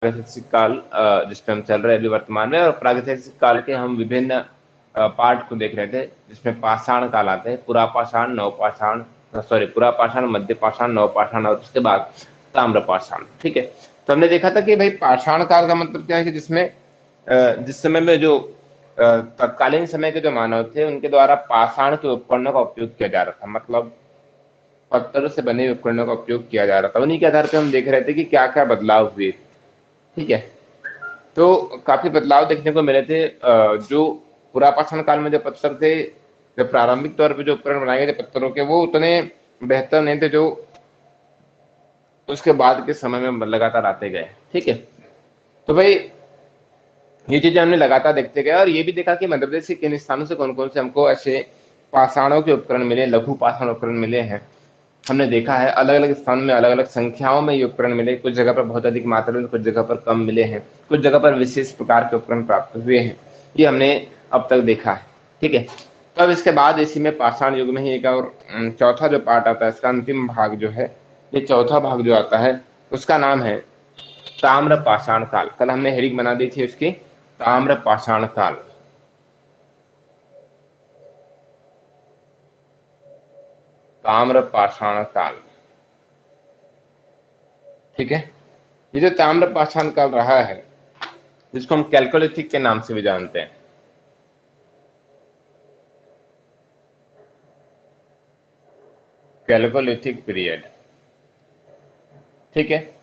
प्रागैतिहासिक काल जिसमें हम चल रहे हैं अभी वर्तमान में, और प्रागैतिहासिक काल के हम विभिन्न पार्ट को देख रहे थे, जिसमें पाषाण काल आते हैं, पुरापाषाण, नवपाषाण, सॉरी पुरापाषाण, मध्यपाषाण, नवपाषाण और उसके बाद ताम्रपाषाण। ठीक है, तो हमने देखा था कि भाई पाषाण काल का मतलब क्या है कि जिसमें जिस समय में जो तत्कालीन समय के जो मानव थे उनके द्वारा पाषाण के उपकरणों का उपयोग किया जा रहा था, मतलब पत्थर से बने हुए उपकरणों का उपयोग किया जा रहा था। उन्हीं के आधार पर हम देख रहे थे कि क्या क्या बदलाव हुए। ठीक है, तो काफी बदलाव देखने को मिले थे। जो पुरापाषाण काल में जो पत्थर थे, जो प्रारंभिक तौर पे जो उपकरण बनाए गए थे पत्थरों के, वो उतने बेहतर नहीं थे जो उसके बाद के समय में लगातार आते गए। ठीक है, तो भाई ये चीजें हमने लगातार देखते गए, और ये भी देखा कि मध्य प्रदेश के किन स्थानों से कौन कौन से हमको ऐसे पाषाणों के उपकरण मिले, लघु पाषाण उपकरण मिले हैं। हमने देखा है अलग अलग स्थान में अलग अलग संख्याओं में ये उपकरण मिले, कुछ जगह पर बहुत अधिक मात्रा में, कुछ जगह पर कम मिले हैं, कुछ जगह पर विशेष प्रकार के उपकरण प्राप्त हुए हैं। ये हमने अब तक देखा है। ठीक है, तो अब इसके बाद इसी में पाषाण युग में ही एक और चौथा जो पार्ट आता है, इसका अंतिम भाग जो है, ये चौथा भाग जो आता है उसका नाम है ताम्र पाषाण काल। कल हमने हेडिंग बना दी थी उसकी, ताम्र पाषाण काल। ताम्र पाषाण काल। ठीक है, ये जो ताम्र पाषाण काल रहा है, जिसको हम कैल्कोलिथिक के नाम से भी जानते हैं, कैल्कोलिथिक पीरियड। ठीक है,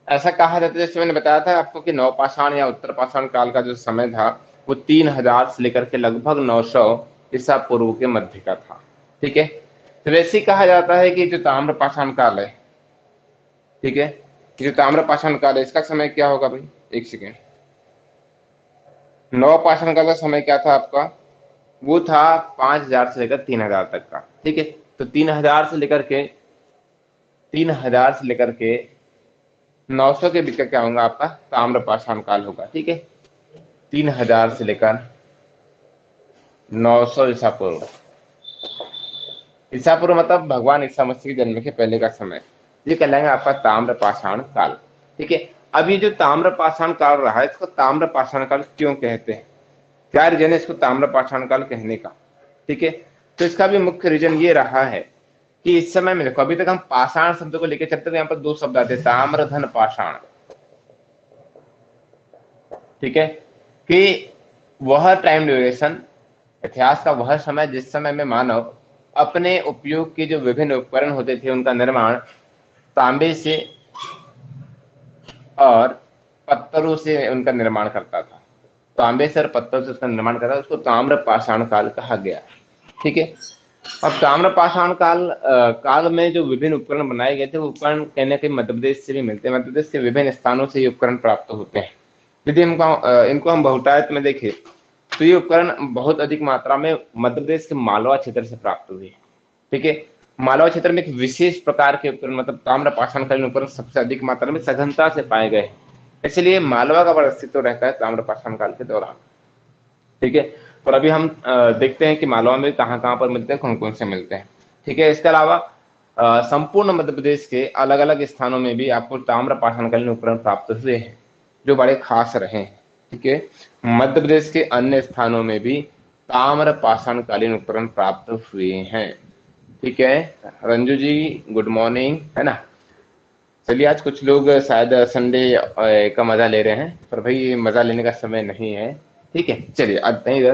ऐसा कहा जाता है, जैसे मैंने बताया था आपको कि नवपाषाण या उत्तर पाषाण काल का जो समय था वो 3000 से लेकर के लगभग 900 ईसा पूर्व के मध्य का था। ठीक है, तो वैसे ही कहा जाता है कि जो ताम्र पाषाण काल है, ठीक है, जो ताम्र पाषाण काल है इसका समय क्या होगा भाई, एक सेकेंड। नवपाषाण काल का समय क्या था आपका, वो था 5000 से लेकर 3000 तक का। ठीक है, तो 3000 से लेकर के 900 के बीच का क्या होगा आपका ताम्र पाषाण काल होगा। ठीक है, 3000 से लेकर 900 ईसा पूर्व। ईसा पूर्व मतलब भगवान ईसा मसीह के जन्म के पहले का समय, ये कहलाएंगे आपका ताम्र पाषाण काल। ठीक है, अब ये जो ताम्र पाषाण काल रहा है, इसको ताम्र पाषाण काल क्यों कहते हैं, क्या रीजन है इसको ताम्र पाषाण काल कहने का। ठीक है, तो इसका भी मुख्य रीजन ये रहा है कि इस समय में देखो, अभी तक हम पाषाण शब्द को लेकर चलते थे, यहाँ पर दो शब्द आते, ताम्र धन पाषाण। ठीक है, कि वह टाइम ड्यूरेशन, इतिहास का वह समय जिस समय में मानव अपने उपयोग के जो विभिन्न उपकरण होते थे उनका निर्माण तांबे से और पत्थरों से उनका निर्माण करता था, तांबे से और पत्थर से उसका निर्माण करता था, उसको ताम्र पाषाण काल कहा गया। ठीक है, अब ताम्र पाषाण काल में जो विभिन्न उपकरण बनाए गए थे, वो उपकरण कहीं ना कहीं मध्य प्रदेश से भी मिलते हैं, मध्य प्रदेश के विभिन्न स्थानों से ये उपकरण प्राप्त होते हैं। यदि इनको हम बहुतायत में देखें तो ये उपकरण बहुत अधिक मात्रा में मध्य प्रदेश के मालवा क्षेत्र से प्राप्त हुए। ठीक है, मालवा क्षेत्र में एक विशेष प्रकार के उपकरण, मतलब ताम्र पाषाणकालीन उपकरण सबसे अधिक मात्रा में सघनता से पाए गए, इसलिए मालवा का बड़ा अस्तित्व रहता है ताम्र पाषाण काल के दौरान। ठीक है, और अभी हम देखते हैं कि मालवा में कहाँ कहाँ पर मिलते हैं, कौन कौन से मिलते हैं। ठीक है, इसके अलावा संपूर्ण मध्य प्रदेश के अलग अलग स्थानों में भी आपको ताम्र पाषाणकालीन उपकरण प्राप्त हुए हैं जो बड़े खास रहे हैं। ठीक है, मध्य प्रदेश के अन्य स्थानों में भी ताम्र पाषाणकालीन उपकरण प्राप्त हुए हैं। ठीक है, रंजू जी गुड मॉर्निंग, है ना। चलिए, आज कुछ लोग शायद संडे का मजा ले रहे हैं, पर भाई मजा लेने का समय नहीं है। ठीक है, चलिए आते हैं इधर।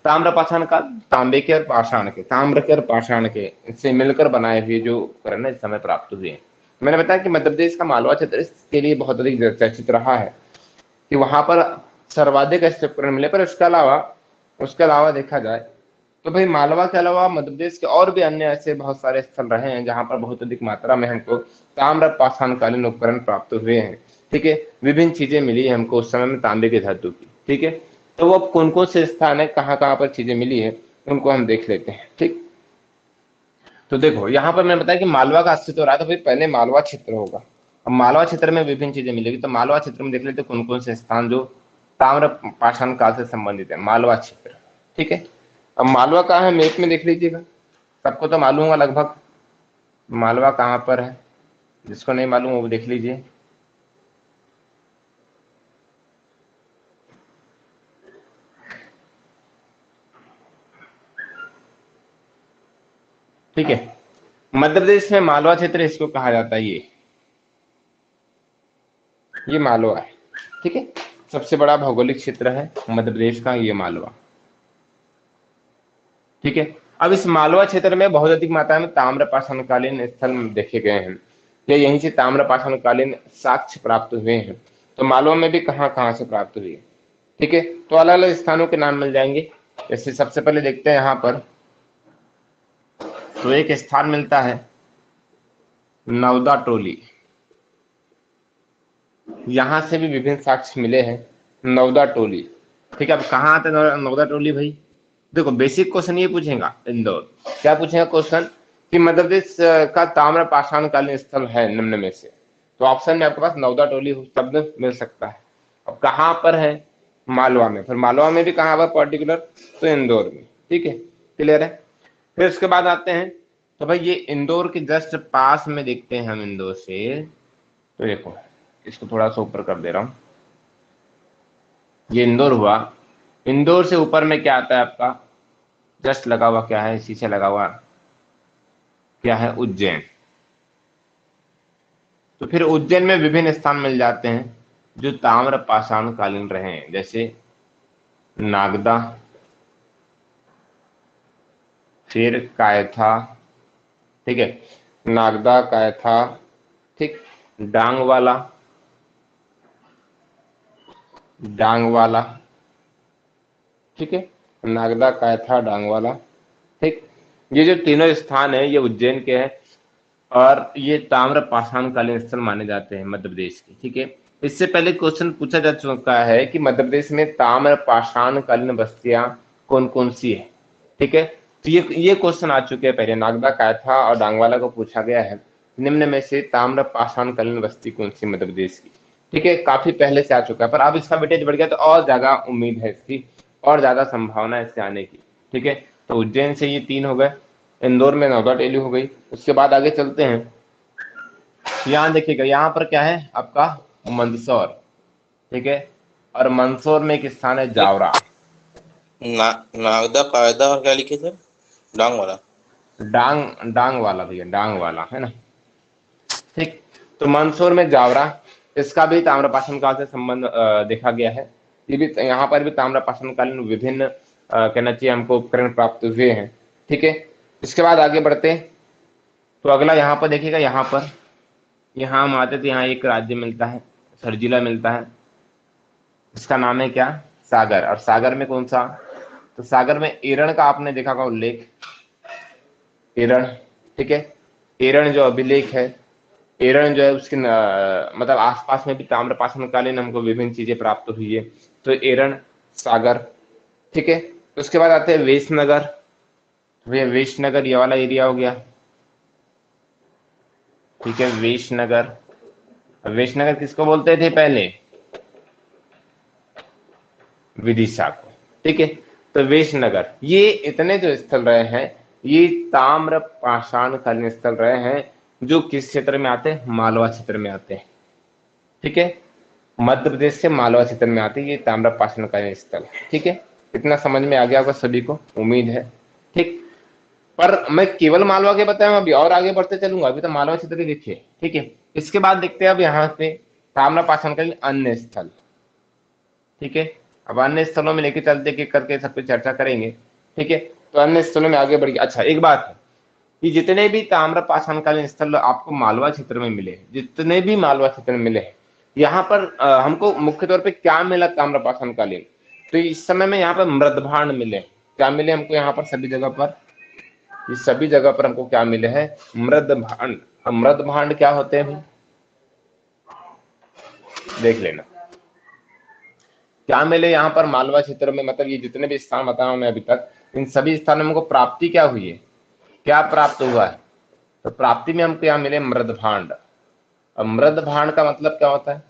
ताम्र पाषाण का, तांबे के और पाषाण के, ताम्र के और पाषाण के से मिलकर बनाए हुए जो उपकरण इस समय प्राप्त हुए हैं। मैंने बताया कि मध्य प्रदेश का मालवा क्षेत्र इसके लिए बहुत अधिक चर्चित रहा है कि वहां पर सर्वाधिक ऐसे उपकरण मिले, पर उसके अलावा देखा जाए तो भाई मालवा के अलावा मध्य प्रदेश के और भी अन्य ऐसे बहुत सारे स्थल रहे हैं जहां पर बहुत अधिक मात्रा में हमको ताम्र पाषाणकालीन उपकरण प्राप्त हुए हैं। ठीक है, विभिन्न चीजें मिली है हमको उस समय में तांबे की धातु की। ठीक है, तो वो कौन कौन से स्थान है, कहाँ कहाँ पर चीजें मिली है, उनको हम देख लेते हैं। ठीक, तो देखो यहाँ पर मैंने बताया कि मालवा का अस्तित्व रहा, तो भाई पहले मालवा क्षेत्र होगा। अब मालवा क्षेत्र में विभिन्न चीजें मिलेगी, तो मालवा क्षेत्र में देख लेते हैं कौन कौन से स्थान जो ताम्र पाषाण काल से संबंधित है, मालवा क्षेत्र। ठीक है, अब मालवा कहाँ है, मैप में देख लीजिएगा, सबको तो मालूम होगा लगभग मालवा कहाँ पर है, जिसको नहीं मालूम वो देख लीजिए। ठीक है। मध्य प्रदेश में मालवा क्षेत्र इसको कहा जाता है, ये मालवा है। ठीक है, सबसे बड़ा भौगोलिक क्षेत्र है मध्य प्रदेश का ये मालवा। ठीक है, अब इस मालवा क्षेत्र में बहुत अधिक मात्रा में ताम्र पाषाणकालीन स्थल देखे गए हैं, या यहीं से ताम्र पाषाणकालीन साक्ष्य प्राप्त हुए हैं। तो मालवा में भी कहाँ कहाँ से प्राप्त हुए। ठीक है, तो अलग अलग स्थानों के नाम मिल जाएंगे। जैसे सबसे पहले देखते हैं यहाँ पर, तो एक स्थान मिलता है नवदा टोली, यहां से भी विभिन्न साक्ष्य मिले हैं। नवदा टोली, ठीक है। अब कहाँ आते हैं नवदा टोली भाई? देखो बेसिक क्वेश्चन ये पूछेगा इंदौर, क्या पूछेगा क्वेश्चन कि मध्य प्रदेश का ताम्र पाषाणकालीन स्थल है निम्न में से, तो ऑप्शन में आपके पास नवदा टोली शब्द मिल सकता है। अब कहाँ पर है? मालवा में। फिर मालवा में भी कहाँ पर पर्टिकुलर? तो इंदौर में। ठीक है, क्लियर है। फिर उसके बाद आते हैं, तो भाई ये इंदौर के जस्ट पास में देखते हैं हम इंदौर से, तो देखो इसको थोड़ा सा ऊपर कर दे रहा हूं, ये इंदौर हुआ। इंदौर से ऊपर में क्या आता है आपका? जस्ट लगा हुआ क्या है, इसी से लगा हुआ क्या है? उज्जैन। तो फिर उज्जैन में विभिन्न स्थान मिल जाते हैं जो ताम्र पाषाण कालीन रहे हैं, जैसे नागदा, फिर कायथा। ठीक है, नागदा, कायथा, ठीक, डांगवाला, डांगवाला। ठीक है, नागदा, कायथा, डांगवाला। ठीक, ये जो तीनों स्थान है ये उज्जैन के हैं, और ये ताम्र पाषाणकालीन स्थल माने जाते हैं मध्य प्रदेश के। ठीक है, इससे पहले क्वेश्चन पूछा जा चुका है कि मध्य प्रदेश में ताम्र पाषाणकालीन बस्तियां कौन कौन सी है। ठीक है, तो ये क्वेश्चन आ चुके हैं पहले, नागदा, कायथा और डांगवाला को पूछा गया है निम्न में से ताम्र पाषाणकालीन बस्ती कौन सी मध्य प्रदेश की। ठीक है, काफी पहले से आ चुका है, पर अब इसका वेटेज बढ़ गया तो और ज्यादा उम्मीद है इसकी, और ज्यादा संभावना है इससे आने की। ठीक है, तो उज्जैन से ये तीन हो गए, इंदौर में नौदा टेली हो गई। उसके बाद आगे चलते हैं, यहाँ देखिएगा यहाँ पर क्या है आपका? मंदसौर। ठीक है, और मंदसौर में एक स्थान है एक जावरा। नागदा, कायदा और क्या लिखे थे? डांग वाला। डांग, डांग वाला भैया, डांग वाला है ना। ठीक, तो मंदसौर में जावरा, इसका भी ताम्रपाषाण काल से संबंध देखा गया है। ये भी यहाँ पर भी ताम्रपाषाण कालीन विभिन्न कहना चाहिए हमको उपकरण प्राप्त हुए हैं। ठीक है, इसके बाद आगे बढ़ते हैं, तो अगला यहाँ पर देखिएगा, यहाँ पर यहाँ हम आते थे, यहाँ एक राज्य मिलता है, सरजिला मिलता है, इसका नाम है क्या? सागर। और सागर में कौन सा? तो सागर में एरण का आपने देखा होगा उल्लेख, एरण। ठीक है, एरण जो अभिलेख है, एरण जो है उसके मतलब आसपास में भी ताम्रपाषाणकालीन हमको विभिन्न चीजें प्राप्त हुई है, तो एरण, सागर। ठीक है, उसके बाद आते हैं वेशनगर। भैया वेशनगर ये वाला एरिया हो गया। ठीक है, वेशनगर। वेशनगर किसको बोलते थे पहले? विदिशा को। ठीक है, तो वेशनगर, ये इतने जो स्थल रहे हैं ये ताम्र पाषाणकालीन स्थल रहे हैं जो किस क्षेत्र में आते हैं? मालवा क्षेत्र में आते हैं। ठीक है, मध्य प्रदेश के मालवा क्षेत्र में आते हैं ये ताम्र पाषाणकालीन स्थल। ठीक है, इतना समझ में आ गया होगा सभी को, उम्मीद है। ठीक, पर मैं केवल मालवा के बताया, अभी और आगे बढ़ते चलूंगा, अभी तो मालवा क्षेत्र के देखिए। ठीक है, इसके बाद देखते हैं अब यहाँ पे ताम्र पाषाणकालीन अन्य स्थल। ठीक है, अब अन्य स्थलों में लेके चलते के करके सब पे चर्चा करेंगे। ठीक है, तो अन्य स्थलों में आगे बढ़ गया। अच्छा एक बात है कि जितने भी ताम्र पाषाणकालीन स्थल आपको मालवा क्षेत्र में मिले, जितने भी मालवा क्षेत्र में मिले हैं, यहाँ पर हमको मुख्य तौर पे क्या मिला ताम्र पाषाणकालीन? तो इस समय में यहाँ पर मृदभांड मिले। क्या मिले हमको यहाँ पर? सभी जगह पर, ये सभी जगह पर हमको क्या मिले हैं? मृदभांड। अब मृदभांड क्या होते हैं भाई? देख लेना क्या मिले यहाँ पर मालवा क्षेत्र में, मतलब ये जितने भी स्थान बताया मैं अभी तक, इन सभी स्थानों में हमको प्राप्ति क्या हुई है, क्या प्राप्त हुआ है? तो प्राप्ति में हमको यहाँ मिले मृदभांड। अब मृदभांड का मतलब क्या होता है?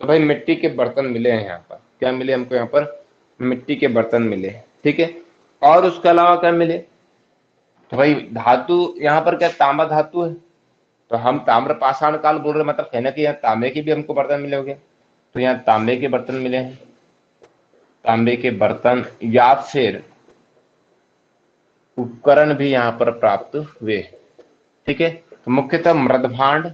तो भाई मिट्टी के बर्तन मिले हैं यहाँ पर। क्या मिले हमको यहाँ पर? मिट्टी के बर्तन मिले। ठीक है, और उसके अलावा क्या मिले? तो भाई धातु, यहाँ पर क्या तांबा धातु है, तो हम ताम्र पाषाण काल बोल रहे, मतलब कहना कि यहाँ तांबे के भी हमको बर्तन मिले होंगे, तो यहाँ तांबे के बर्तन मिले हैं, तांबे के बर्तन, या फिर उपकरण भी यहाँ पर प्राप्त हुए। ठीक है, तो मुख्यतः मृदभांड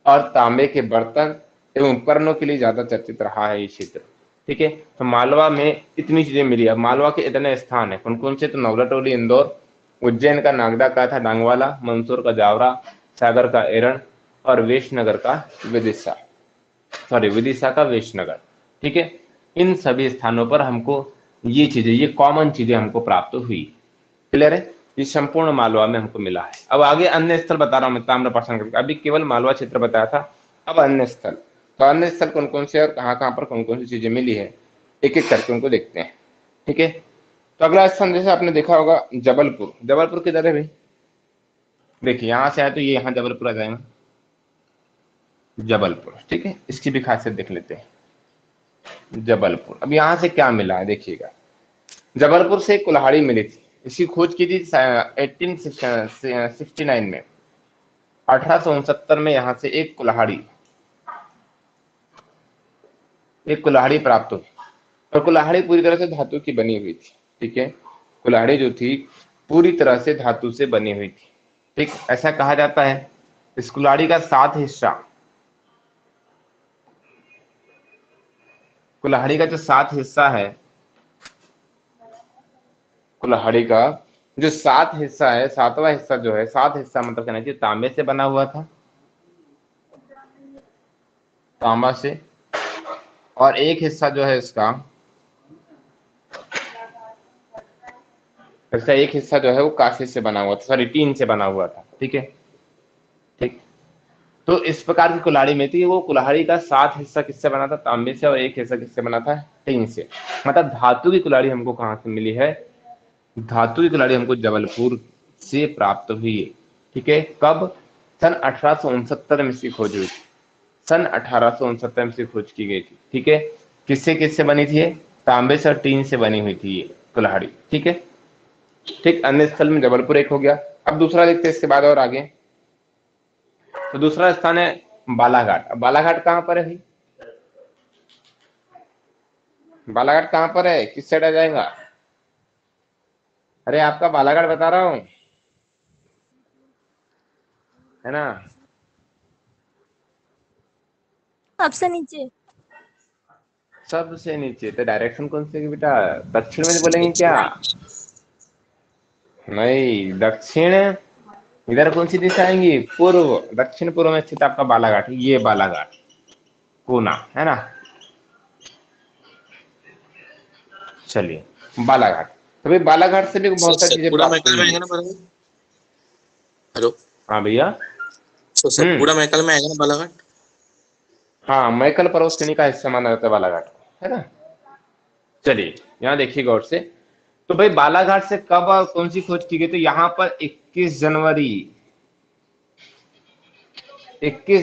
और तांबे के बर्तन एवं उपकरणों के लिए ज्यादा चर्चित रहा है ये क्षेत्र। ठीक है, तो मालवा में इतनी चीजें मिली। अब मालवा के इतने स्थान है, कौन कौन से? तो नवलटोली इंदौर, उज्जैन का नागदा का था डांगवाला, मंदसौर का जावरा, सागर का एरण और वेशनगर का विदिशा, विदिशा का वेशनगर। ठीक है, इन सभी स्थानों पर हमको ये चीजें, ये कॉमन चीजें हमको प्राप्त हुई। क्लियर है? ये संपूर्ण मालवा में हमको मिला है। अब आगे अन्य स्थल बता रहा हूं मैं ताम्रपाषाण काल का। अभी केवल मालवा क्षेत्र बताया था, अब अन्य स्थल। तो अन्य स्थल कौन कौन से और कहां कहां पर कौन कौन सी चीजें मिली है, एक एक करके उनको देखते हैं। ठीक है, तो अगला स्थान जैसे आपने देखा होगा जबलपुर। जबलपुर किधर है भाई? देखिए यहां से आए तो ये यहाँ जबलपुर आ जाएगा, जबलपुर। ठीक है, इसकी भी खासियत देख लेते हैं। जबलपुर, अब यहां से क्या मिला है देखिएगा। जबलपुर से कुल्हाड़ी मिली थी, इसकी खोज की थी 1869 में। 1869 में यहां से एक कुल्हाड़ी प्राप्त हुई, और कुल्हाड़ी पूरी तरह से धातु की बनी हुई थी। ठीक है, कुल्हाड़ी जो थी पूरी तरह से धातु से बनी हुई थी। ठीक, ऐसा कहा जाता है इस कुल्हाड़ी का 7 हिस्सा, कुल्हाड़ी का जो 7 हिस्सा है, कुल्हाड़ी का जो 7 हिस्सा है, 7वां हिस्सा जो है, 7 हिस्सा मतलब कहना चाहिए तांबे से बना हुआ था, तांबा से। और एक हिस्सा जो है इसका, इसका एक हिस्सा जो है वो कांसे से बना हुआ था, सॉरी टीन से बना हुआ था। ठीक है, ठीक, तो इस प्रकार की कुल्हाड़ी में थी। वो कुल्हाड़ी का 7 हिस्सा किससे बना था? तांबे से, और एक हिस्सा किससे बना था? टीन से। मतलब धातु की कुल्हाड़ी हमको कहां से मिली है? धातु की कुल्हाड़ी हमको जबलपुर से प्राप्त हुई है। ठीक है, कब? सन 1869 में इसकी खोज हुई थी, सन 1869 में इसकी खोज की गई थी। ठीक है, किससे किससे बनी थी? तांबे से और टीन से बनी हुई थी ये कुल्हाड़ी। ठीक है, ठीक, अन्य स्थल में जबलपुर एक हो गया। अब दूसरा देखते हैं इसके बाद और आगे। तो दूसरा स्थान है बालाघाट। अब बालाघाट कहां पर है भाई? बालाघाट कहां पर है, किस साइड आ जाएगा? अरे आपका बालाघाट बता रहा हूं, है ना? सबसे नीचे। सबसे नीचे। तो डायरेक्शन कौन सी है बेटा? दक्षिण में बोलेंगे क्या? नहीं, दक्षिण। इधर कौन सी दिशा आएंगी? पूर्व। दक्षिण पूर्व में स्थित आपका बालाघाट, ये बालाघाट पूना, है ना? चलिए, बालाघाट। तो भाई बालाघाट से भी बहुत सारी चीजें पूरा प्राप्त मैकल में हुई आएगा हैं। ना बालाघाट? हेलो, हाँ भैया। पूरा मैकल में आएगा ना बालाघाट? हाँ, मैकल पर्वत श्रेणी का हिस्सा माना जाता है बालाघाट, है ना? चलिए यहाँ देखिए गौर से। तो भाई बालाघाट से कब और कौन सी खोज की गई? तो यहाँ पर 21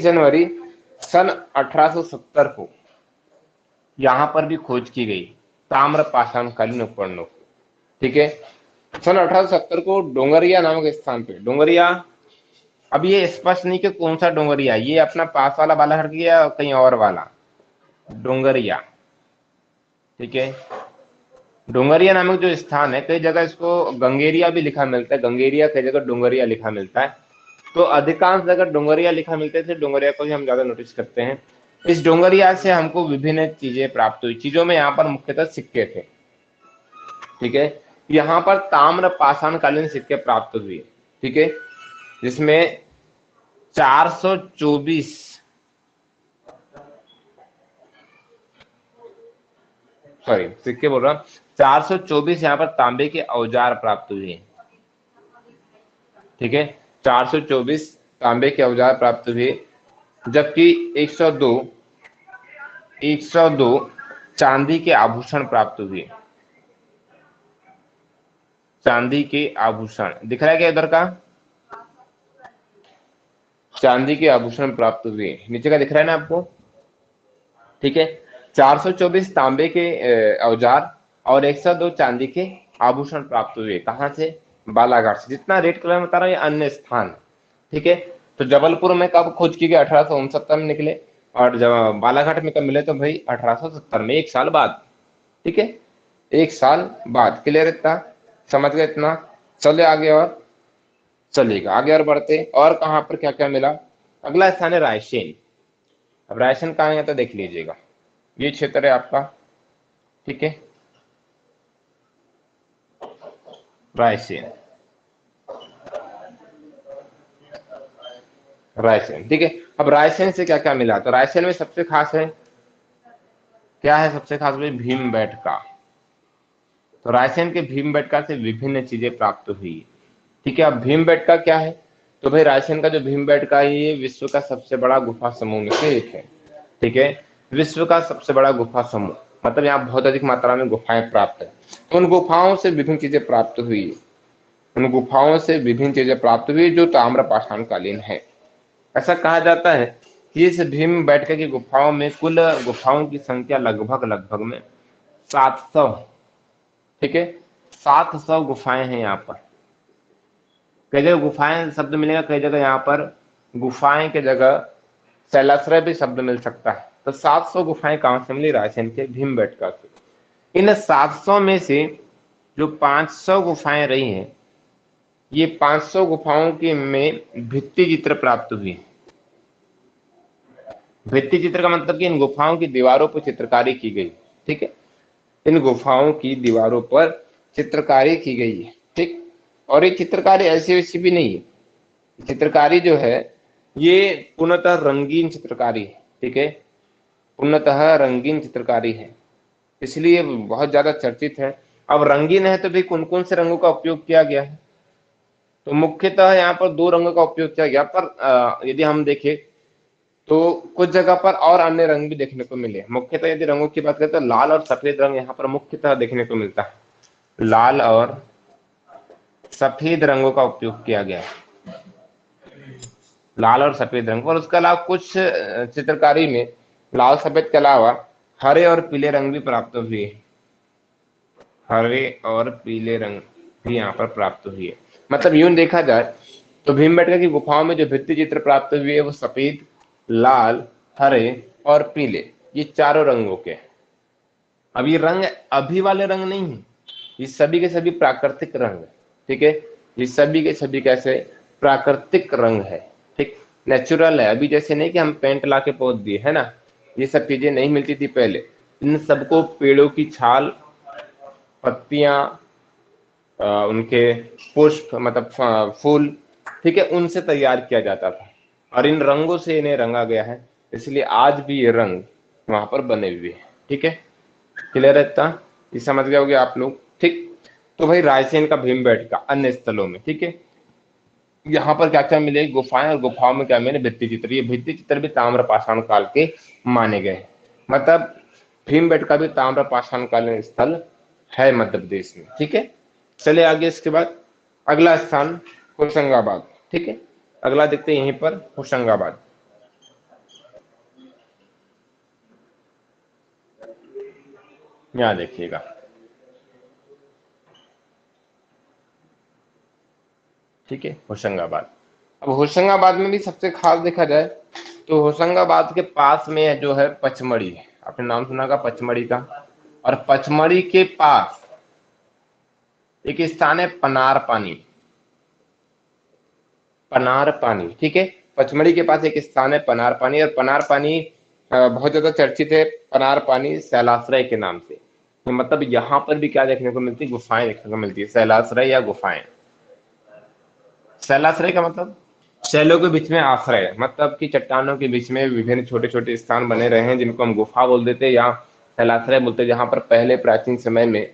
जनवरी सन 1870 को यहां पर भी खोज की गई ताम्र पाषाणकालीन उपकरणों की। ठीक है, सन 1870 को डोंगरिया नामक स्थान पे, डोंगरिया, अब ये स्पष्ट नहीं कि कौन सा डोंगरिया, ये अपना पास वाला बालाघाट किया या कहीं और वाला डोंगरिया। ठीक है, डोंगरिया नामक जो स्थान है, कई जगह इसको गंगेरिया भी लिखा मिलता है, गंगेरिया, कई जगह डोंगरिया लिखा मिलता है। तो अधिकांश जगह डोंगरिया लिखा मिलता है, डोंगरिया को ही हम ज्यादा नोटिस करते हैं। इस डोंगरिया से हमको विभिन्न चीजें प्राप्त हुई। चीजों में यहाँ पर मुख्यतः सिक्के थे। ठीक है, यहाँ पर ताम्र पाषाणकालीन सिक्के प्राप्त हुए। ठीक है, जिसमें 424 सॉरी सिक्के बोल रहा हूं, 424 यहाँ पर तांबे के औजार प्राप्त हुए। ठीक है, 424 तांबे के औजार प्राप्त हुए, जबकि 102 चांदी के आभूषण प्राप्त हुए। चांदी के आभूषण दिख रहा है क्या इधर का? चांदी के आभूषण प्राप्त हुए, नीचे का दिख रहा है ना आपको? ठीक है, 424 तांबे के औजार और 102 चांदी के आभूषण प्राप्त हुए। कहां से? बालाघाट से। जितना रेड कलर में बता रहा हूं ये अन्य स्थान। ठीक है, तो जबलपुर में कब खोज की गई? 1869 में निकले। और जब बालाघाट में कब मिले? तो भाई 1870 में, 1 साल बाद। ठीक है, 1 साल बाद। क्लियर? इतना समझ गए? इतना चले आगे और चलेगा आगे और बढ़ते, और कहां पर क्या क्या मिला। अगला स्थान है रायसेन। अब रायसेन कहाँ है तो देख लीजिएगा, ये क्षेत्र है आपका, ठीक है, रायसेन, रायसेन, ठीक है। अब रायसेन से क्या क्या मिला, तो रायसेन में सबसे खास है, क्या है सबसे खास भाई, भीमबेटका। तो रायसेन के भीमबेटका से विभिन्न चीजें प्राप्त हुई, ठीक है। अब भीमबेटका क्या है, तो भाई रायसेन का जो भीमबेटका है ये विश्व का सबसे बड़ा गुफा समूह में से एक है, ठीक है। विश्व का सबसे बड़ा गुफा समूह, मतलब यहाँ बहुत अधिक मात्रा में गुफाएं प्राप्त है। तो उन गुफाओं से विभिन्न चीजें प्राप्त हुई, उन गुफाओं से विभिन्न चीजें प्राप्त हुई जो ताम्र पाषाण कालीन है। ऐसा कहा जाता है कि इस भीमबेटका की गुफाओं में कुल गुफाओं की संख्या लगभग लगभग में 700, ठीक है, 700 गुफाएं हैं यहाँ पर। कई जगह गुफाएं शब्द मिलेगा, कई जगह यहाँ पर गुफाएं के जगह शैलाश्रय भी शब्द मिल सकता है। तो 700 गुफाएं कहां से मिली, रायसेन के भीमबेटका से। इन 700 में से जो 500 गुफाएं रही हैं, ये 500 गुफाओं की में भित्ति चित्र प्राप्त हुई। भित्ति चित्र का मतलब कि इन गुफाओं की दीवारों पर चित्रकारी की गई, ठीक है, इन गुफाओं की दीवारों पर चित्रकारी की गई है, ठीक। और ये चित्रकारी ऐसी वैसी भी नहीं है, चित्रकारी जो है ये पूर्णतः रंगीन चित्रकारी है, ठीक है, पूर्णतः रंगीन चित्रकारी है, इसलिए बहुत ज्यादा चर्चित है। अब रंगीन है तो भी कौन कौन से रंगों का उपयोग किया गया है, तो मुख्यतः यहाँ पर 2 रंगों का उपयोग किया गया, पर यदि हम देखें तो कुछ जगह पर और अन्य रंग भी देखने को मिले। मुख्यतः यदि रंगों की बात करें तो लाल और सफेद रंग यहाँ पर मुख्यतः देखने को मिलता है, लाल और सफेद रंगों का उपयोग किया गया है, लाल और सफेद रंग। और उसके अलावा कुछ चित्रकारी में लाल सफेद के अलावा हरे और पीले रंग भी प्राप्त हुए, हरे और पीले रंग भी यहाँ पर प्राप्त हुए। मतलब यूं देखा जाए तो भीमबेटका की गुफाओं में जो भित्ति चित्र प्राप्त हुए है वो सफेद, लाल, हरे और पीले, ये चारों रंगों के। अब ये रंग अभी वाले रंग नहीं है, ये सभी के सभी प्राकृतिक रंग है, ठीक है, ये सभी के सभी कैसे प्राकृतिक रंग है, ठीक, नेचुरल है। अभी जैसे नहीं कि हम पेंट ला के पोत दिए है ना, ये सब चीजें नहीं मिलती थी पहले। इन सबको पेड़ों की छाल, पत्तियां, उनके पुष्प मतलब फूल, ठीक है, उनसे तैयार किया जाता था और इन रंगों से इन्हें रंगा गया है, इसलिए आज भी ये रंग वहां पर बने हुए हैं, ठीक है। क्लियर है इतना, ये समझ गए होगे आप लोग, ठीक। तो भाई रायसेन का भीमबेटका अन्य स्थलों में, ठीक है, यहाँ पर क्या क्या मिले, गुफाएं, और गुफाओं में क्या मिले, भित्ति चित्र। ये भित्ति चित्र भी ताम्र पाषाण काल के माने गए, मतलब भीमबेटका भी ताम्र पाषाण कालीन स्थल है मध्य प्रदेश में, ठीक है। चले आगे, इसके बाद अगला स्थान होशंगाबाद, ठीक है, अगला देखते हैं यहीं पर होशंगाबाद। यहां देखिएगा, ठीक है, होशंगाबाद। अब होशंगाबाद में भी सबसे खास देखा जाए तो होशंगाबाद के पास में जो है पचमढ़ी, आपने नाम सुना का पचमढ़ी का, और पचमढ़ी के पास एक स्थान है पनार पानी, पनार पानी, ठीक है, पचमढ़ी के पास एक स्थान है पनार पानी। और पनार पानी बहुत ज्यादा चर्चित है, पनार पानी शैलाश्रय के नाम से। तो मतलब यहाँ पर भी क्या देखने को मिलती है, गुफाएं देखने को मिलती है, शैलाश्रय या गुफाएं। शैलाश्रय का मतलब शैलों के बीच में आश्रय, मतलब कि चट्टानों के बीच में विभिन्न छोटे छोटे स्थान बने रहे हैं जिनको हम गुफा बोल देते हैं या शैलाश्रय बोलते हैं, जहां पर पहले प्राचीन समय में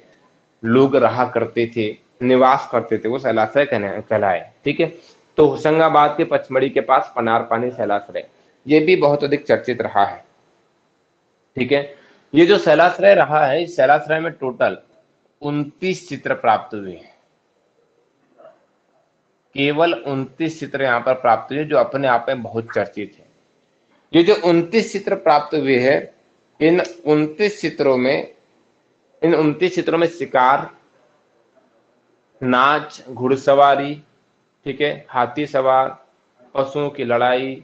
लोग रहा करते थे, निवास करते थे, वो शैलाश्रय कहलाए, ठीक है। तो होशंगाबाद के पचमढ़ी के पास पनार पानी शैलाश्रय, ये भी बहुत अधिक चर्चित रहा है, ठीक है। ये जो शैलाश्रय रहा है, इस शैलाश्रय में टोटल 29 चित्र प्राप्त हुए हैं, केवल 29 चित्र यहाँ पर प्राप्त हुए जो अपने आप में बहुत चर्चित है। ये जो 29 चित्र प्राप्त हुए हैं, इन 29 चित्रों में शिकार, नाच, घुड़सवारी, ठीक है, हाथी सवार, पशुओं की लड़ाई,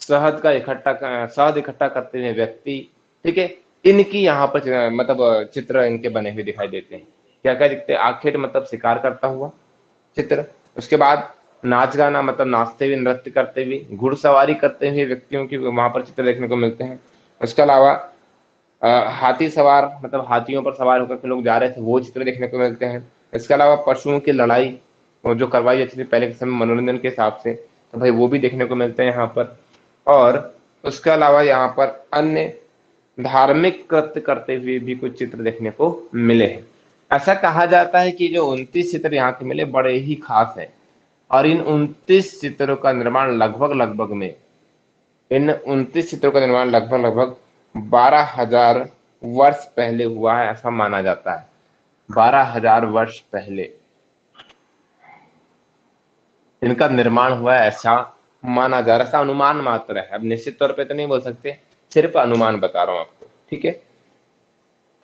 शहद इकट्ठा करते हुए व्यक्ति, ठीक है, इनकी यहाँ पर मतलब चित्र इनके बने हुए दिखाई देते हैं। क्या क्या दिखते हैं, आखिर मतलब शिकार करता हुआ, चित्र। उसके बाद नाच गाना, मतलब नाचते हुए, नृत्य करते हुए, घुड़सवारी करते हुए व्यक्तियों की वहां पर चित्र देखने को मिलते हैं। उसके अलावा हाथी सवार, मतलब हाथियों पर सवार होकर के लोग जा रहे थे, वो चित्र देखने को मिलते हैं। इसके अलावा पशुओं की लड़ाई वो जो करवाई जाती थी पहले के समय मनोरंजन के हिसाब से, तो भाई वो भी देखने को मिलते हैं यहाँ पर। और उसके अलावा यहाँ पर अन्य धार्मिक कृत्य करते हुए भी कुछ चित्र देखने को मिले हैं। ऐसा कहा जाता है कि जो 29 चित्र यहाँ के मिले बड़े ही खास है, और इन 29 चित्रों का निर्माण लगभग लगभग में इन 29 चित्रों का निर्माण लगभग लगभग 12,000 वर्ष पहले हुआ है, ऐसा माना जाता है। 12,000 वर्ष पहले इनका निर्माण हुआ है, ऐसा माना जा रहा है। ऐसा अनुमान मात्र है, अब निश्चित तौर पे तो नहीं बोल सकते, सिर्फ अनुमान बता रहा हूं आपको। ठीक है,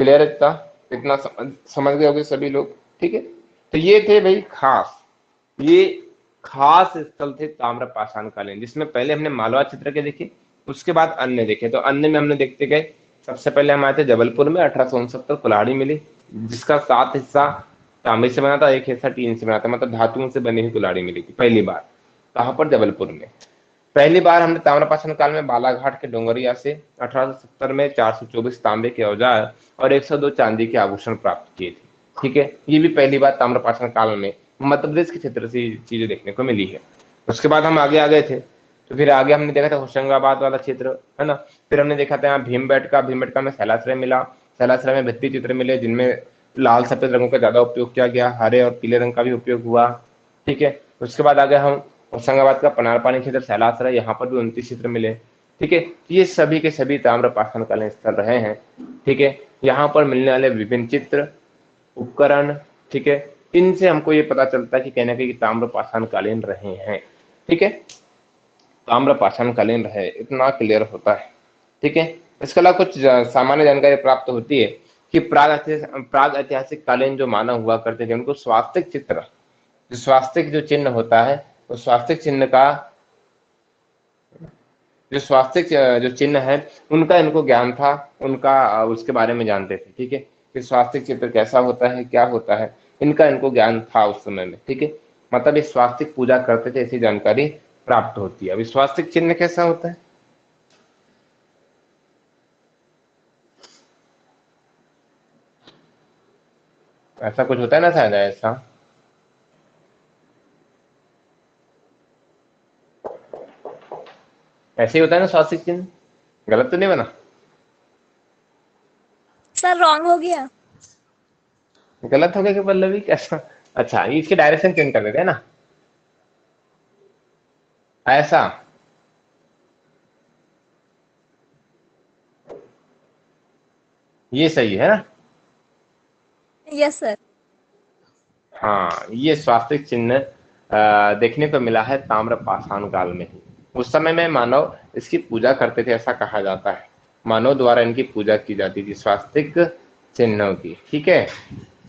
क्लियर है इतना? इतना समझ गए होंगे सभी लोग। ठीक है, तो ये थे भाई खास, ये खास स्थल थे ताम्रपाषाण कालीन, जिसमें पहले हमने मालवा चित्र के देखे, उसके बाद अन्य देखे। तो अन्य में हमने देखते गए, सबसे पहले हम आए थे जबलपुर में, 1869 कुल्हाड़ी मिली, जिसका 7 हिस्सा तांबे से बना था, 1 हिस्सा टीन से बना था, मतलब धातुओं से बनी हुई कुल्हाड़ी मिली थी पहली बार। कहाँ पर? जबलपुर में। पहली बार हमने ताम्रपाषाण काल में बालाघाट के डोंगरिया से 1870 में 424 तांबे के औजार और 102 चांदी के आभूषण प्राप्त किए थे। ठीक है, ये भी पहली बार ताम्रपाषाण काल में मध्य प्रदेश के क्षेत्र से चीजें देखने को मिली है। उसके बाद हम आगे आ गए थे, तो फिर आगे हमने देखा था होशंगाबाद वाला क्षेत्र, है ना। फिर हमने देखा था यहाँ भीमबेटका में शैलाश्रय मिला। शैलाश्रय में भित्ति चित्र मिले, जिनमें लाल सफेद रंगों का ज्यादा उपयोग किया गया, हरे और पीले रंग का भी उपयोग हुआ। ठीक है, उसके बाद आ गए हम होशंगाबाद का पनारपानी क्षेत्र, शैलाश्रय, यहाँ पर भी 29 चित्र मिले। ठीक है, ये सभी के सभी ताम्रपाषाण कालीन स्थल रहे हैं। ठीक है, यहाँ पर मिलने वाले विभिन्न चित्र, उपकरण, ठीक है, इनसे हमको ये पता चलता है कि कहने का ताम्रपाषाण कालीन रहे हैं। ठीक है, ताम्रपाषाण कालीन रहे, इतना क्लियर होता है। ठीक है, इसके अलावा कुछ सामान्य जानकारी प्राप्त होती है कि प्राग ऐतिहासिक कालीन जो मानव हुआ करते थे, उनको स्वास्तिक चित्र, जो स्वास्तिक जो चिन्ह होता है, तो स्वास्तिक चिन्ह का जो स्वास्तिक जो चिन्ह है, उनका इनको ज्ञान था, उनका उसके बारे में जानते थे। ठीक है, कि स्वास्तिक चित्र कैसा होता है, क्या होता है, इनका इनको ज्ञान था उस समय में। ठीक है, मतलब ये स्वास्तिक पूजा करते थे, ऐसी जानकारी प्राप्त होती है। अभी स्वास्तिक चिन्ह कैसा होता है? ऐसा कुछ होता है ना शायद, ऐसा ऐसे ही होता है ना स्वास्तिक चिन्ह, गलत तो नहीं बना? सर रॉन्ग हो गया। गलत हो गया कि पल्लवी, कैसा? अच्छा, इसके डायरेक्शन चेंज कर देते हैं ना, ऐसा। ये सही है ना? Yes sir. हाँ, ये स्वास्तिक चिन्ह देखने को मिला है ताम्रपाषाण काल में ही। उस समय में मानव इसकी पूजा करते थे, ऐसा कहा जाता है। मानव द्वारा इनकी पूजा की जाती थी, स्वास्तिक चिन्हों की। ठीक है,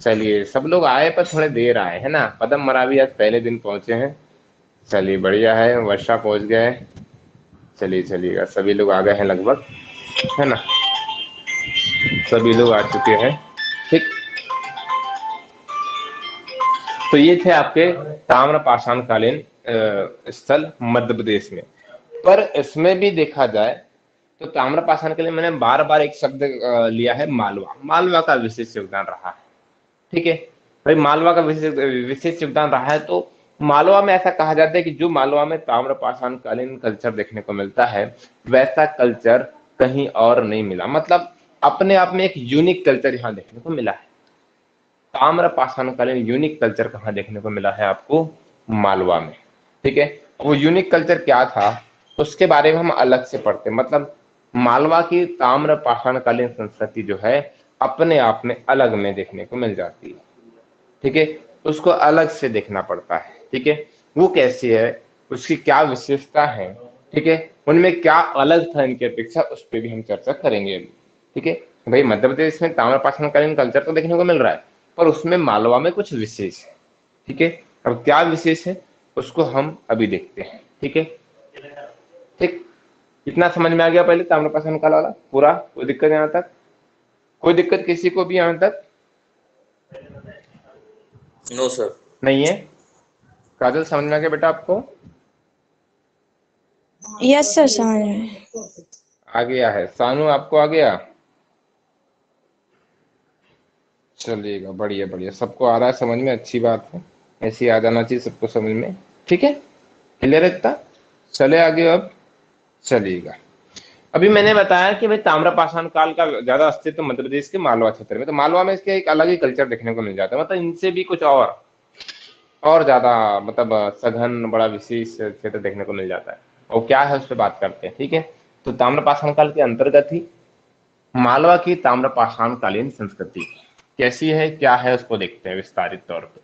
चलिए, सब लोग आए पर थोड़े देर आए, है ना। पदम मरावी आज पहले दिन पहुंचे हैं। चलिए, बढ़िया है, वर्षा पहुंच गए। चलिए चलिएगा, सभी लोग आ गए हैं लगभग, है ना, सभी लोग आ चुके हैं। ठीक, तो ये थे आपके ताम्रपाषाण कालीन स्थल मध्य प्रदेश में। पर इसमें भी देखा जाए तो ताम्रपाषाण के लिए मैंने बार बार एक शब्द लिया है, मालवा। मालवा का विशेष योगदान रहा है। ठीक है भाई, मालवा का विशेष विशेष योगदान रहा है। तो मालवा में ऐसा कहा जाता है कि जो मालवा में ताम्रपाषाण कालीन कल्चर देखने को मिलता है, वैसा कल्चर कहीं और नहीं मिला। मतलब अपने आप में एक यूनिक कल्चर यहाँ देखने को मिला है। ताम्रपाषाण कालीन यूनिक कल्चर कहाँ देखने को मिला है आपको? मालवा में। ठीक है, वो यूनिक कल्चर क्या था उसके बारे में हम अलग से पढ़ते हैं। मतलब मालवा की ताम्रपाषाण कालीन संस्कृति जो है अपने आप में अलग में देखने को मिल जाती है। ठीक है, उसको अलग से देखना पड़ता है। ठीक है, वो कैसी है, उसकी क्या विशेषता है, ठीक है, उनमें क्या अलग था इनकी अपेक्षा, उस पर भी हम चर्चा करेंगे अभी। ठीक है भाई, मध्य प्रदेश में ताम्रपाषाण कालीन कल्चर तो देखने को मिल रहा है, पर उसमें मालवा में कुछ विशेष है। ठीक है, अब क्या विशेष है उसको हम अभी देखते हैं। ठीक है, ठीक, इतना समझ में आ गया पहले ताम्रपाषाण काल वाला पूरा? कोई दिक्कत यहाँ तक? कोई दिक्कत किसी को भी यहाँ तक? No sir. नहीं है? काजल समझ में आ गया बेटा आपको? यस सर, समझ में। आ गया है। सानू आपको आ गया? चलिएगा, बढ़िया बढ़िया, सबको आ रहा है समझ में, अच्छी बात है। ऐसे ही आ जाना चाहिए सबको समझ में। ठीक है, क्लियर है इतना? चले आगे अब, चलिएगा। अभी मैंने बताया कि भाई ताम्रपाषाण काल का ज्यादा अस्तित्व मध्य प्रदेश के मालवा क्षेत्र में, तो मालवा में इसके एक अलग ही कल्चर देखने को मिल जाता है, मतलब इनसे भी कुछ और ज्यादा, मतलब सघन, बड़ा विशेष क्षेत्र देखने को मिल जाता है। और क्या है उस पर बात करते हैं। ठीक है, तो ताम्रपाषाण काल के अंतर्गत ही मालवा की ताम्रपाषाण कालीन संस्कृति कैसी है, क्या है, उसको देखते हैं विस्तारित तौर पर।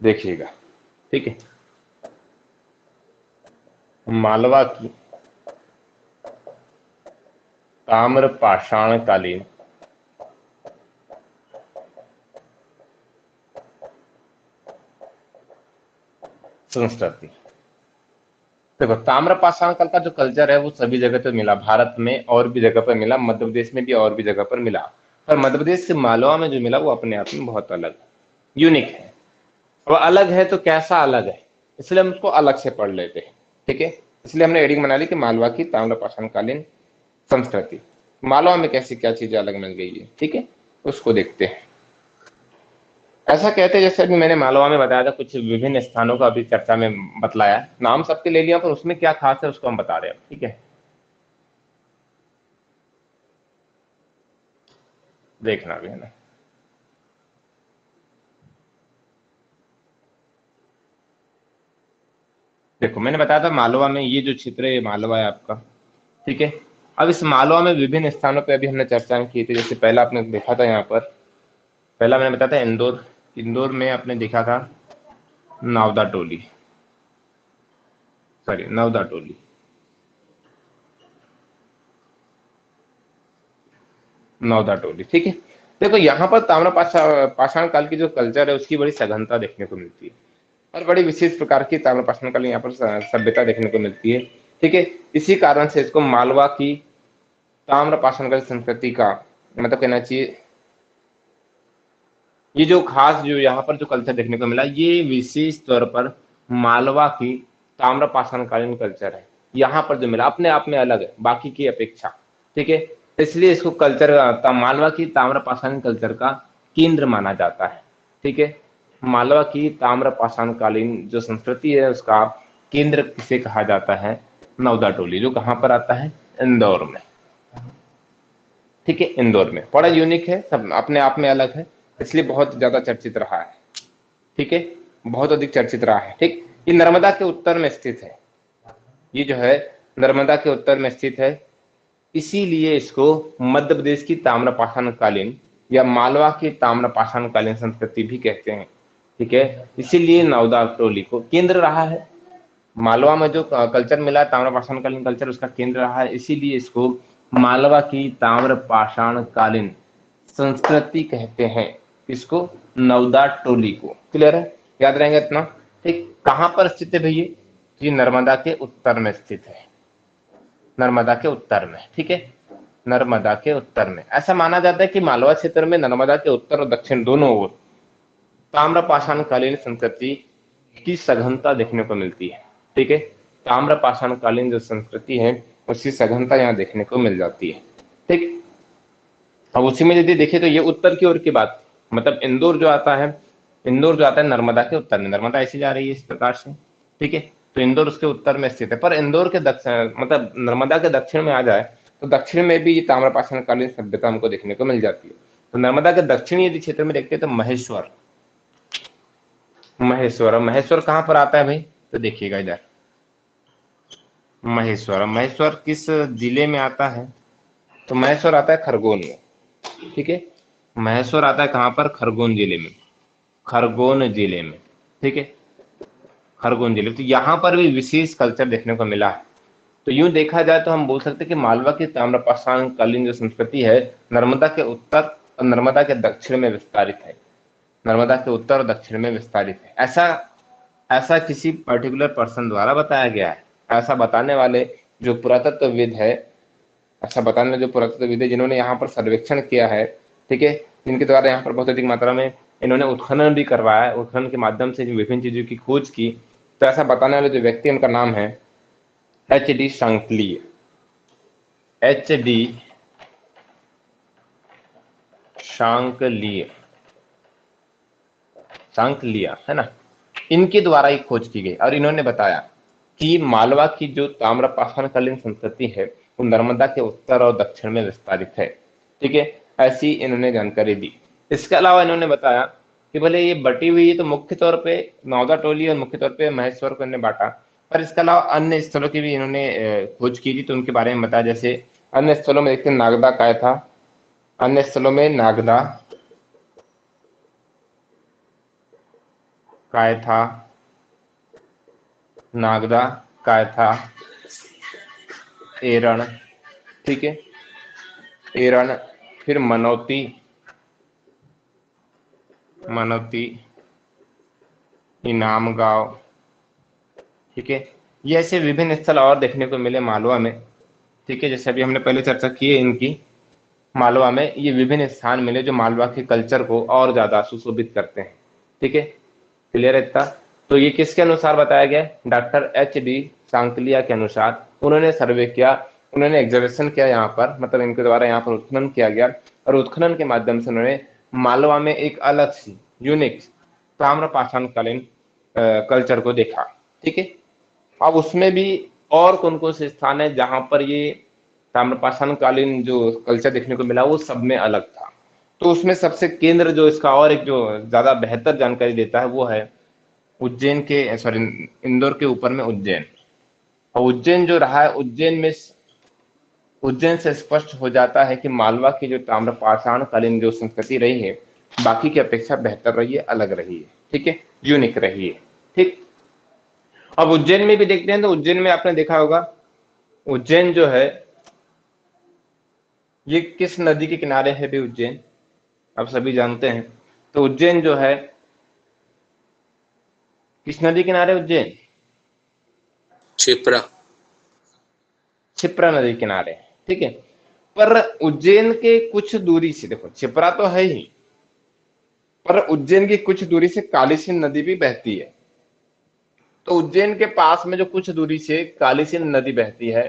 देखिएगा, ठीक है, मालवा की ताम्रपाषाण कालीन संस्कृति। देखो, ताम्रपाषाण काल का जो कल्चर है वो सभी जगह पे मिला, भारत में और भी जगह पर मिला, मध्य प्रदेश में भी और भी जगह पर मिला, पर मध्य प्रदेश के मालवा में जो मिला वो अपने आप में बहुत अलग, यूनिक है। अब अलग है तो कैसा अलग है, इसलिए हम उसको अलग से पढ़ लेते हैं। ठीक है, इसलिए हमने एडिंग बना ली कि मालवा की ताम्रपाषाण कालीन संस्कृति, मालवा में कैसी क्या चीजें अलग मिल गई है। ठीक है, उसको देखते हैं। ऐसा कहते हैं, जैसे अभी मैंने मालवा में बताया था, कुछ विभिन्न स्थानों का अभी चर्चा में बतलाया, नाम सबके ले लिया, पर उसमें क्या खास है उसको हम बता रहे हैं। ठीक है, देखना भी है ना। देखो, मैंने बताया था मालवा में ये जो क्षेत्र है, ये मालवा है आपका। ठीक है, अब इस मालवा में विभिन्न स्थानों पे अभी हमने चर्चा की थी। जैसे पहला आपने देखा था, यहाँ पर पहला मैंने बताया था इंदौर, इंदौर में आपने देखा था नावदा टोली, सॉरी नवदा टोली, नवदा टोली। ठीक है, देखो यहाँ पर ताम्रपाषाण काल की जो कल्चर है उसकी बड़ी सघनता देखने को मिलती है, और बड़ी विशेष प्रकार की ताम्रपाषाण काल यहाँ पर सभ्यता देखने को मिलती है। ठीक है, इसी कारण से इसको मालवा की ताम्रपाषाण काल संस्कृति का मतलब कहना चाहिए, ये जो खास जो यहाँ पर जो कल्चर देखने को मिला, ये विशेष तौर पर मालवा की ताम्रपाषाण कालीन कल्चर है। यहाँ पर जो मिला अपने आप में अलग है बाकी की अपेक्षा। ठीक है, इसलिए इसको कल्चर, मालवा की ताम्रपाषाण कल्चर का केंद्र माना जाता है। ठीक है, मालवा की ताम्रपाषाण कालीन जो संस्कृति है उसका केंद्र किसे कहा जाता है? नवदा टोली, जो कहाँ पर आता है? इंदौर में। ठीक है, इंदौर में, बड़ा यूनिक है, सब अपने आप में अलग है, इसलिए बहुत ज्यादा चर्चित रहा है। ठीक है, बहुत अधिक चर्चित रहा है। ठीक, ये नर्मदा के उत्तर में स्थित है, ये जो है नर्मदा के उत्तर में स्थित है, इसीलिए इसको मध्य प्रदेश की ताम्रपाषाण कालीन या मालवा की ताम्रपाषाण कालीन संस्कृति भी कहते हैं। ठीक है, इसीलिए नवदा टोली को केंद्र रहा है, मालवा में जो कल्चर मिला ताम्रपाषाण कालीन कल्चर उसका केंद्र रहा है, इसीलिए इसको मालवा की ताम्रपाषाण कालीन संस्कृति कहते हैं। इसको? नवदा टोली को। क्लियर है, याद रहेंगे इतना। ठीक, कहां पर स्थित है भैया? ये नर्मदा के उत्तर में स्थित है, नर्मदा के उत्तर में। ठीक है, नर्मदा के उत्तर में। ऐसा माना जाता है कि मालवा क्षेत्र में नर्मदा के उत्तर और दक्षिण दोनों ओर ताम्रपाषाण कालीन संस्कृति की सघनता देखने को मिलती है। ठीक है, ताम्रपाषाण कालीन जो संस्कृति है उसकी सघनता यहाँ देखने को मिल जाती है। ठीक, अब उसी में यदि देखें तो ये उत्तर की ओर की बात, मतलब इंदौर जो आता है, इंदौर जो आता है नर्मदा के उत्तर में, नर्मदा ऐसी जा रही है इस प्रकार से। ठीक है, तो इंदौर उसके उत्तर में स्थित है, पर इंदौर के दक्षिण, मतलब नर्मदा के दक्षिण में आ जाए तो दक्षिण में भी ये ताम्रपाषाण कालीन सभ्यता हमको देखने को मिल जाती है। तो नर्मदा के दक्षिणी यदि क्षेत्र में देखते हैं तो महेश्वर, महेश्वर, महेश्वर कहां पर आता है भाई? तो देखिएगा इधर महेश्वर, महेश्वर किस जिले में आता है? तो महेश्वर आता है खरगोन में। ठीक है, महेश्वर आता है कहां पर? खरगोन जिले में, खरगोन जिले में। ठीक है, खरगोन जिले। तो यहाँ पर भी विशेष कल्चर देखने को मिला है। तो यूं देखा जाए तो हम बोल सकते हैं कि मालवा की ताम्रपाषाण कालीन जो संस्कृति है नर्मदा के उत्तर और नर्मदा के दक्षिण में विस्तारित है, नर्मदा के उत्तर और दक्षिण में विस्तारित है। ऐसा ऐसा किसी पर्टिकुलर पर्सन द्वारा बताया गया है। ऐसा बताने वाले जो पुरातत्वविद है, ऐसा बताने वाले जो पुरातत्वविद है जिन्होंने यहाँ पर सर्वेक्षण किया है, ठीक है, जिनके द्वारा यहाँ पर बहुत अधिक मात्रा में इन्होंने उत्खनन भी करवाया है, उत्खनन के माध्यम से विभिन्न चीजों की खोज की, तो ऐसा बताने वाले जो व्यक्ति, उनका नाम है HD सांकलिय। HD सांकलिय, सांकलिया है ना, इनके द्वारा ही खोज की गई और इन्होंने बताया कि मालवा की जो ताम्रपाषाणकालीन संस्कृति है वो नर्मदा के उत्तर और दक्षिण में विस्तारित है, ठीक है, ऐसी इन्होंने जानकारी दी। इसके अलावा इन्होंने बताया कि भले ये बटी हुई है तो मुख्य तौर पे नौदा टोली और मुख्य तौर पे महेश्वर को इन्होंने बांटा, पर इसके अलावा अन्य स्थलों की भी इन्होंने खोज की थी, तो उनके बारे में बताया। जैसे अन्य स्थलों में देखते हैं नागदा काय था, अन्य स्थलों में नागदा काय था, नागदा काय था, एरण, ठीक है, एरण, फिर मनौती, मनौती, इनाम गांव, ठीक है, ये ऐसे विभिन्न स्थल और देखने को मिले मालवा में, ठीक है। जैसे अभी हमने पहले चर्चा की है इनकी, मालवा में ये विभिन्न स्थान मिले जो मालवा के कल्चर को और ज्यादा सुशोभित करते हैं, ठीक है, क्लियर है इतना। तो ये किसके अनुसार बताया गया? डॉक्टर HD सांकलिया के अनुसार। उन्होंने सर्वे किया, उन्होंने एग्जीबिशन किया यहाँ पर, मतलब इनके द्वारा यहाँ पर उत्खनन किया गया और उत्खनन के माध्यम से उन्होंने मालवा में एक अलग सी यूनिक ताम्रपाषाणकालीन कल्चर को देखा, ठीक है। अब उसमें भी और कौन कौन से स्थान है जहां पर ये ताम्रपाषाणकालीन जो कल्चर देखने को मिला वो सब में अलग था। तो उसमें सबसे केंद्र जो इसका और एक जो ज्यादा बेहतर जानकारी देता है वो है उज्जैन के, सॉरी, इंदौर के ऊपर में उज्जैन। और उज्जैन जो रहा है, उज्जैन से स्पष्ट हो जाता है कि मालवा की जो ताम्रपाषाणकालीन जो संस्कृति रही है बाकी की अपेक्षा बेहतर रही है, अलग रही है, ठीक है, यूनिक रही है, ठीक। अब उज्जैन में भी देखते हैं तो उज्जैन में आपने देखा होगा, उज्जैन जो है ये किस नदी के किनारे है भी उज्जैन, आप सभी जानते हैं। तो उज्जैन जो है किस नदी किनारे उज्जैन? क्षिप्रा, क्षिप्रा नदी किनारे, ठीक है। पर उज्जैन के कुछ दूरी से, देखो क्षिप्रा तो है ही, पर उज्जैन की कुछ दूरी से कालीसिंध नदी भी बहती है। तो उज्जैन के पास में जो कुछ दूरी से कालीसिंध नदी बहती है,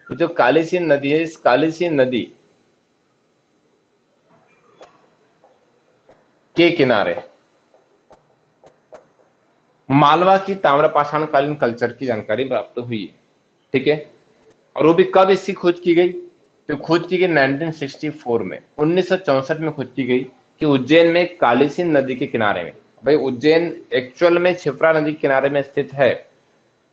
तो जो कालीसिंध नदी है, इस कालीसिंध नदी के किनारे मालवा की ताम्रपाषाणकालीन कल्चर की जानकारी प्राप्त हुई है, ठीक है। और वो भी कब इसकी खोज की गई? तो खोज की गई 1964 में, 1964 में खोज की गई कि उज्जैन में कालीसिंध नदी के किनारे में, भाई उज्जैन एक्चुअल में क्षिप्रा नदी के किनारे में स्थित है,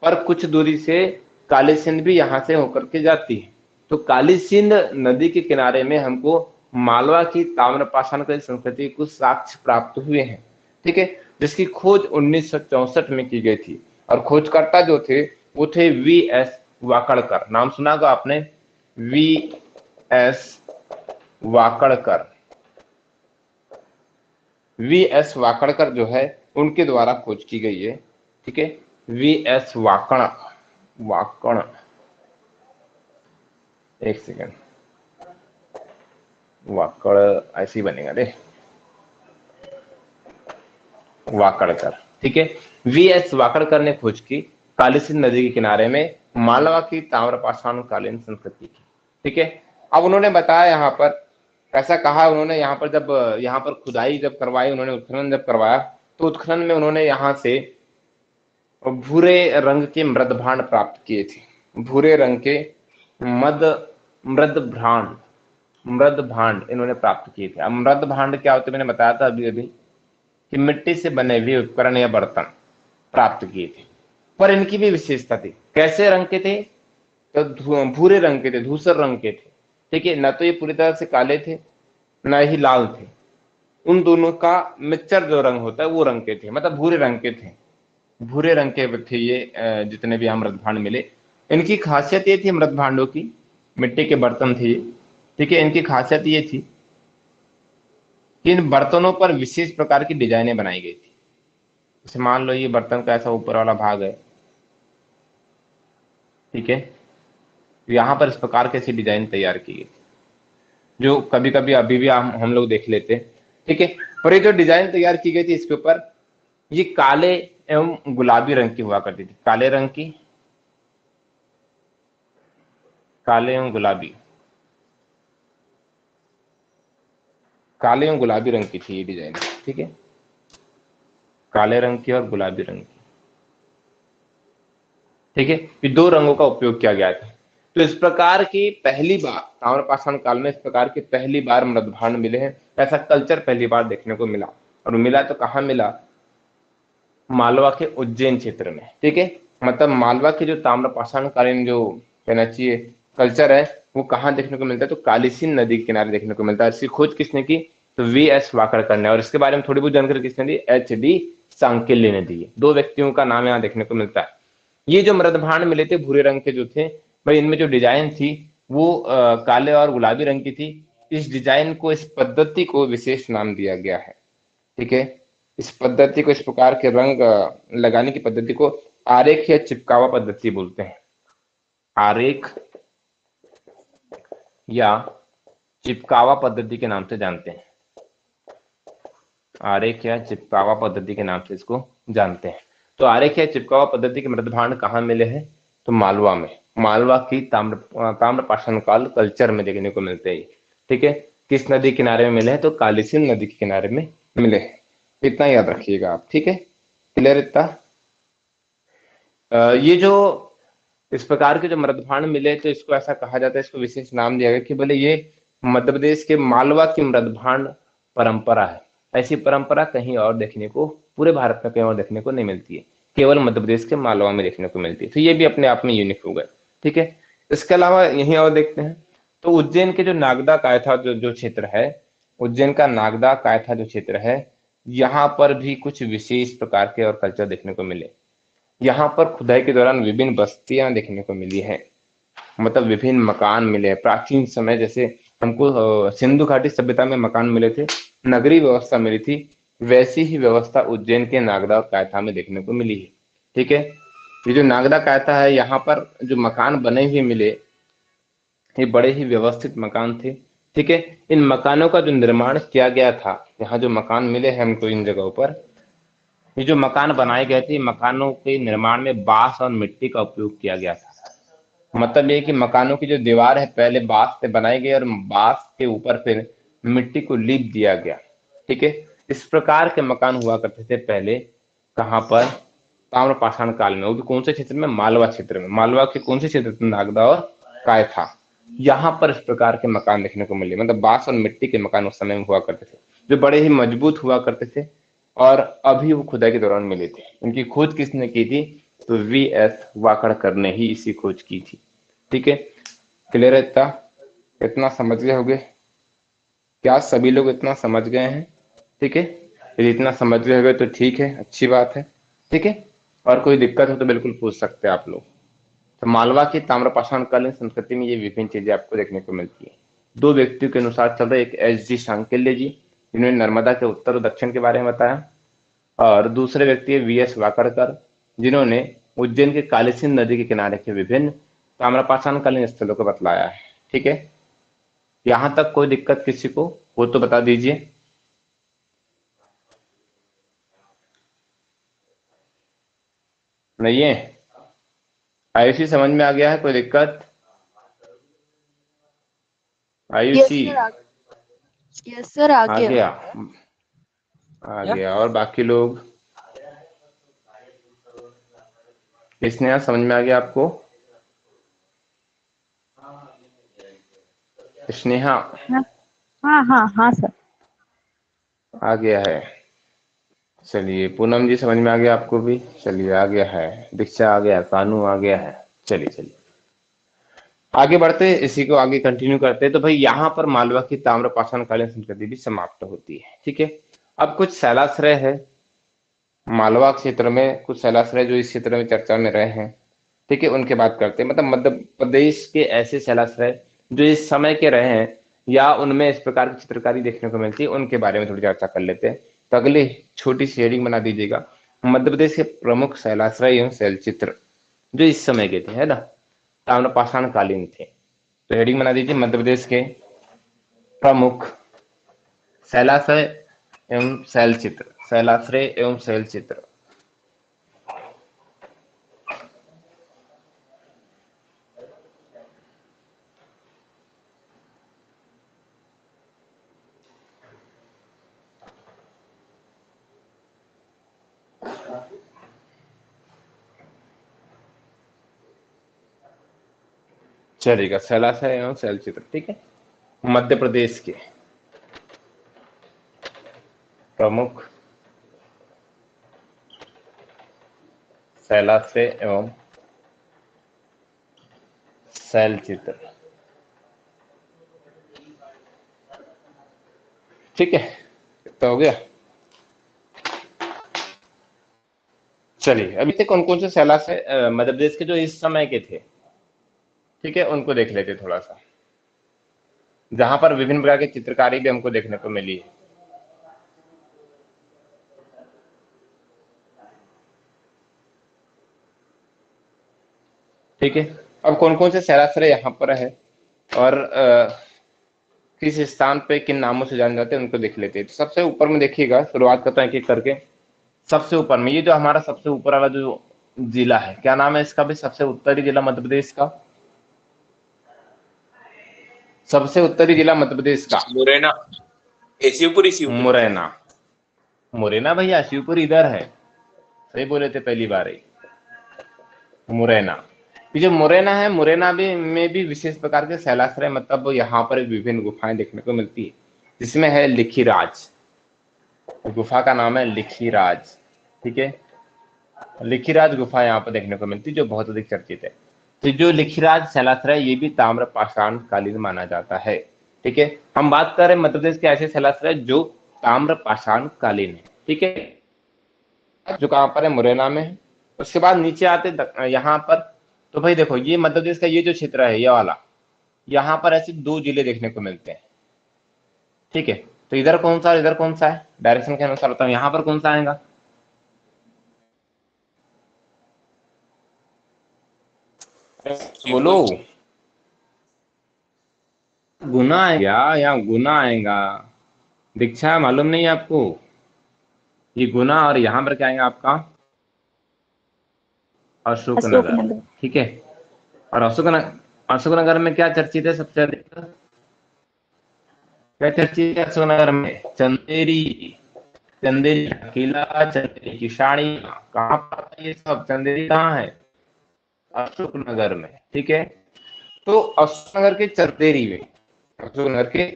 पर कुछ दूरी से कालीसिंध भी यहां से होकर के जाती है। तो कालीसिंध नदी के किनारे में हमको मालवा की ताम्रपाषाणकालीन संस्कृति कुछ साक्ष्य प्राप्त हुए हैं, ठीक है, जिसकी खोज 1964 में की गई थी। और खोजकर्ता जो थे वो थे VS वाकड़कर, नाम सुना होगा आपने, VS वाकड़कर। VS वाकड़कर जो है उनके द्वारा खोज की गई है, ठीक है। VS वाकड़, एक सेकेंड, वाकड़ ऐसे ही बनेगा रे, वाकड़कर, ठीक है। VS वाकड़कर ने खोज की कालीसिंध नदी के किनारे में मालवा की ताम्रपाषाणकालीन संस्कृति की, ठीक है। अब उन्होंने बताया यहाँ पर, ऐसा कहा उन्होंने, यहाँ पर जब यहाँ पर खुदाई जब करवाई उन्होंने, उत्खनन जब करवाया, तो उत्खनन में उन्होंने यहाँ से भूरे रंग के मृद भांड प्राप्त किए थे, भूरे रंग के मृद भांड इन्होंने प्राप्त किए थे। अब मृद भांड क्या होते मैंने बताया था अभी अभी कि मिट्टी से बने हुए उपकरण या बर्तन प्राप्त किए थे। पर इनकी भी विशेषता थी, कैसे रंग के थे? तो भूरे रंग के थे, धूसर रंग के थे, ठीक है, न तो ये पूरी तरह से काले थे न ही लाल थे, उन दोनों का मिक्सचर जो रंग होता है वो रंग के थे, मतलब भूरे रंग के थे, भूरे रंग के थे ये जितने भी अमृत भांड मिले। इनकी खासियत ये थी अमृत भांडों की, मिट्टी के बर्तन थे, ठीक है, इनकी खासियत ये थी कि इन बर्तनों पर विशेष प्रकार की डिजाइनें बनाई गई थी, जैसे मान लो ये बर्तन का ऐसा ऊपर वाला भाग है, ठीक है, यहाँ पर इस प्रकार की ऐसी डिजाइन तैयार की गई जो कभी कभी अभी भी हम लोग देख लेते हैं, ठीक है। पर ये जो डिजाइन तैयार की गई थी इसके ऊपर, ये काले एवं गुलाबी रंग की हुआ करती थी, काले रंग की, काले एवं गुलाबी, काले एवं गुलाबी रंग की थी ये डिजाइन, ठीक है, काले रंग की और गुलाबी रंग की, ठीक है। ये दो रंगों का उपयोग किया गया था। तो इस प्रकार की पहली बार ताम्रपाषाण काल में इस प्रकार के पहली बार मृदभांड मिले हैं, ऐसा कल्चर पहली बार देखने को मिला। और मिला तो कहाँ मिला? मालवा के उज्जैन क्षेत्र में, ठीक है। मतलब मालवा के जो ताम्रपाषाण कालीन जो कहना चाहिए कल्चर है वो कहाँ देखने को मिलता है? तो कालीसिंध नदी के किनारे देखने को मिलता है। इसकी खोज किसने की? तो वी.एस. वाकड़कर ने। और इसके बारे में थोड़ी बहुत जानकारी किसने दी? H.D. सांकेल्य ने दी। दो व्यक्तियों का नाम यहाँ देखने को मिलता है। ये जो मृदभांड मिले थे भूरे रंग के जो थे भाई, इनमें जो डिजाइन थी वो काले और गुलाबी रंग की थी। इस डिजाइन को, इस पद्धति को विशेष नाम दिया गया है, ठीक है। इस पद्धति को, इस प्रकार के रंग लगाने की पद्धति को आरेख या चिपकावा पद्धति बोलते हैं। आरेख या चिपकावा पद्धति के नाम से जानते हैं। आरेख या चिपकावा पद्धति के नाम से इसको जानते हैं। तो आरेख या चिपकावा पद्धति के मृदभांड कहाँ मिले हैं? तो मालवा में, मालवा की ताम्रपाषाण काल कल्चर में देखने को मिलते हैं, ठीक है। किस नदी किनारे में मिले हैं? तो कालीसिंध नदी के किनारे में मिले हैं। इतना याद रखिएगा आप, ठीक है। क्लियर इतना? ये जो इस प्रकार के जो मृदभांड मिले तो इसको ऐसा कहा जाता है, इसको विशेष नाम दिया गया कि बोले ये मध्य प्रदेश के मालवा की मृदभांड परंपरा है। ऐसी परंपरा कहीं और देखने को, पूरे भारत में कहीं और देखने को नहीं मिलती है, केवल मध्य प्रदेश के मालवा में देखने को मिलती है। तो ये भी अपने आप में यूनिक हो गए, ठीक है। इसके अलावा यहीं और देखते हैं तो उज्जैन के जो नागदा कायथा जो क्षेत्र है, उज्जैन का नागदा कायथा जो क्षेत्र है, यहाँ पर भी कुछ विशेष प्रकार के और कल्चर देखने को मिले। यहाँ पर खुदाई के दौरान विभिन्न बस्तियां देखने को मिली है, मतलब विभिन्न मकान मिले हैं। प्राचीन समय जैसे हमको सिंधु घाटी सभ्यता में मकान मिले थे, नगरीय व्यवस्था मिली थी, वैसी ही व्यवस्था उज्जैन के नागदा और कायथा में देखने को मिली है, ठीक है। ये जो नागदा कायथा है, यहाँ पर जो मकान बने हुए मिले, ये बड़े ही व्यवस्थित मकान थे, ठीक है। इन मकानों का जो निर्माण किया गया था, यहाँ जो मकान मिले हैं हमको इन जगहों पर, ये जो मकान बनाए गए थे, मकानों के निर्माण में बांस और मिट्टी का उपयोग किया गया था। मतलब ये कि मकानों की जो दीवार है पहले बांस से बनाई गई और बांस के ऊपर फिर मिट्टी को लीप दिया गया, ठीक है। इस प्रकार के मकान हुआ करते थे पहले। कहाँ पर? ताम्रपाषाण काल में। वो भी कौन से क्षेत्र में? मालवा क्षेत्र में। मालवा के कौन से क्षेत्र? नागदा और कायथा। यहाँ पर इस प्रकार के मकान देखने को मिले, मतलब बांस और मिट्टी के मकान उस समय में हुआ करते थे, जो बड़े ही मजबूत हुआ करते थे। और अभी वो खुदाई के दौरान मिले थे। इनकी खोज किसने की थी? तो वी.एस. वाकड़कर ने ही इसी खोज की थी, ठीक है। क्लियर है इतना? इतना समझ गए होगे? क्या सभी लोग इतना समझ गए हैं? ठीक है, यदि इतना समझ गए होगे तो ठीक है, अच्छी बात है, ठीक है। और कोई दिक्कत हो तो बिल्कुल पूछ सकते हैं आप लोग। तो मालवा की ताम्रपाषाण कालीन संस्कृति में ये विभिन्न चीजें आपको देखने को मिलती है। दो व्यक्तियों के अनुसार चल रहे, एक H.D. सांकेल्य जी जिन्होंने नर्मदा के उत्तर और दक्षिण के बारे में बताया, और दूसरे व्यक्ति है वी.एस. वाकड़कर जिन्होंने उज्जैन के कालीसिंध नदी के किनारे के विभिन्न ताम्रपाषाण कालीन स्थलों को बतलाया है, ठीक है। यहां तक कोई दिक्कत किसी को वो तो बता दीजिए। नहीं है? आयुषी समझ में आ गया है? कोई दिक्कत? आयुषी? यस सर, आ आ गया। गया, आ गया। और बाकी लोग? स्नेहा समझ में आ गया आपको? स्नेहा? हाँ हाँ हाँ सर। आ गया है। चलिए, पूनम जी समझ में आ गया आपको भी? चलिए, आ गया है। दीक्षा आ गया, कानू आ गया है। चलिए चलिए आगे बढ़ते, इसी को आगे कंटिन्यू करते हैं। तो भाई यहाँ पर मालवा की ताम्रपाषाण कालीन संस्कृति भी समाप्त होती है, ठीक है। अब कुछ शैलाश्रय है मालवा क्षेत्र में, कुछ शैलाश्रय जो इस क्षेत्र में चर्चा में रहे हैं, ठीक है, उनके बात करते हैं। मतलब मध्य प्रदेश के ऐसे शैलाश्रय जो इस समय के रहे हैं या उनमें इस प्रकार की चित्रकारी देखने को मिलती है, उनके बारे में थोड़ी चर्चा कर लेते हैं। तो अगले छोटी सी हेडिंग बना दीजिएगा, मध्य प्रदेश के प्रमुख शैलाश्रय एवं शैलचित्र जो इस समय के थे, है ना, ताम्रपाषाण कालीन थे। तो हेडिंग बना दीजिए, मध्य प्रदेश के प्रमुख शैलाश्रय एवं शैलचित्र, शैलाश्रय एवं शैलचित्र। चलेगा, शैलाश्रय एवं शैलचित्र, ठीक है। मध्य प्रदेश के प्रमुख शैलाश्रय एवं शैलचित्र, ठीक है, तो हो गया। चलिए, अभी से कौन कौन से शैलाश्रय मध्य प्रदेश के जो इस समय के थे, ठीक है, उनको देख लेते थोड़ा सा, जहां पर विभिन्न प्रकार की चित्रकारी भी हमको देखने को मिली है। ठीक है, अब कौन कौन से शैलाश्रय यहाँ पर है और किस स्थान पे किन नामों से जाने जाते हैं उनको देख लेते हैं। तो सबसे ऊपर में देखिएगा, शुरुआत करता है एक एक करके। सबसे ऊपर में ये जो हमारा सबसे ऊपर वाला जो जिला है, क्या नाम है इसका भी? सबसे उत्तरी जिला मध्य प्रदेश का, सबसे उत्तरी जिला मध्य प्रदेश का मुरैना, शिवपुरी, शिवपुरी। मुरैना। मुरैना भैया, शिवपुरी इधर है, सही बोले थे पहली बार ही, मुरैना। ये जो मुरैना है, मुरैना भी में भी विशेष प्रकार के शैलाश्रय, मतलब यहाँ पर विभिन्न गुफाएं देखने को मिलती है, जिसमें है लिखीराज। गुफा का नाम है लिखीराज, ठीक है, लिखीराज गुफा यहाँ पर देखने को मिलती है, जो बहुत अधिक चर्चित है। तो जो लिखीराज शैलाश्रय, ये भी ताम्रपाषाण कालीन माना जाता है, ठीक है। हम बात कर रहे हैं मध्य प्रदेश के ऐसे शैलाश्रय जो ताम्रपाषाण कालीन है, ठीक है, जो कहाँ पर है? मुरैना में है। उसके बाद नीचे आते यहाँ पर, तो भाई देखो, ये मध्य प्रदेश का ये जो क्षेत्र है, ये वाला, यहाँ पर ऐसे दो जिले देखने को मिलते हैं, ठीक है। तो इधर कौन सा और इधर कौन सा है? डायरेक्शन के अनुसार बताओ, यहाँ पर कौन सा आएगा? बोलो, गुना आएगा या गुना आएगा? दीक्षा, मालूम नहीं है आपको? ये गुना, और यहाँ पर क्या आएगा आपका? अशोकनगर, ठीक है। और अशोकनगर में क्या चर्चित है सबसे अधिक? क्या चर्चित है अशोकनगर में? चंदेरी, चंदेरी का किला, चंदेरी की साड़ी। कहाँ पर है ये सब? चंदेरी कहाँ है? अशोकनगर में, ठीक है। तो अशोकनगर के चंदेरी में, अशोकनगर के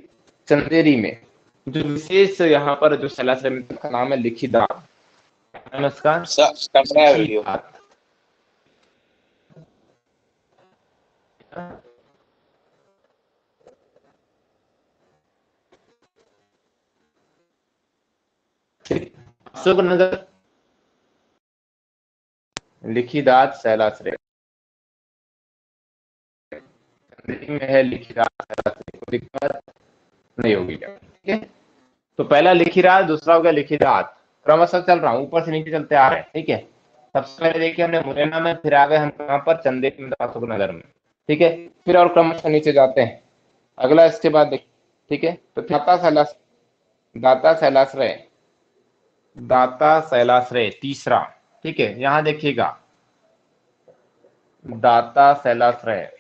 चंदेरी में जो विशेष यहाँ पर जो शैलाश्रय का नाम है लिखीदात, नमस्कार, वीडियो। अशोकनगर लिखीदात शैलाश्रय में है, लिखीदात शैलाश्रय, कोई दिक्कत नहीं होगी, ठीक है। तो पहला लिखीराज, दूसरा हो गया लिखीदात, क्रमशः चल रहा हूँ, ऊपर से नीचे चलते आ रहे हैं, ठीक है। सबसे पहले देखिए हमने मुरैना में, फिर आ गए हम कहाँ पर? चंदेरी में, अशोकनगर में, ठीक है। फिर और क्रमशः नीचे जाते हैं, अगला इसके बाद देख, ठीक है। तो दाता शैलाश्रय, दाता शैलाश्रय तीसरा, ठीक है। यहां देखिएगा, दाता शैलाश्रय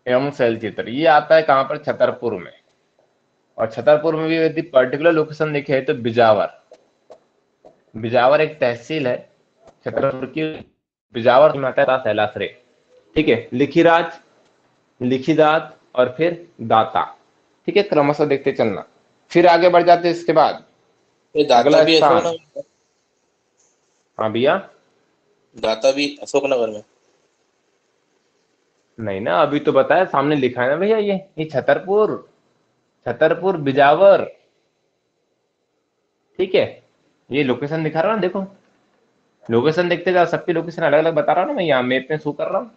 एवं शैलचित्र, ये आता है कहां पर? छतरपुर में। और छतरपुर में भी यदि पर्टिकुलर लोकेशन देखे तो बिजावर, बिजावर एक तहसील है छतरपुर की, बिजावर में आता है शैलाश्रय, ठीक है। लिखीराज, लिखीदात और फिर दाता, ठीक है, क्रमशः देखते चलना। फिर आगे बढ़ जाते हैं इसके बाद, अगला भी स्थान। अशोकनगर। हाँ भैया, दाता भी अशोकनगर में। नहीं ना, अभी तो बताया, सामने लिखा है ना भैया, ये छतरपुर, छतरपुर बिजावर, ठीक है। ये लोकेशन दिखा रहा हूँ ना, देखो, लोकेशन देखते जाओ, सबकी लोकेशन अलग अलग बता रहा हूँ ना मैं, यहाँ मैप में शो कर रहा हूँ,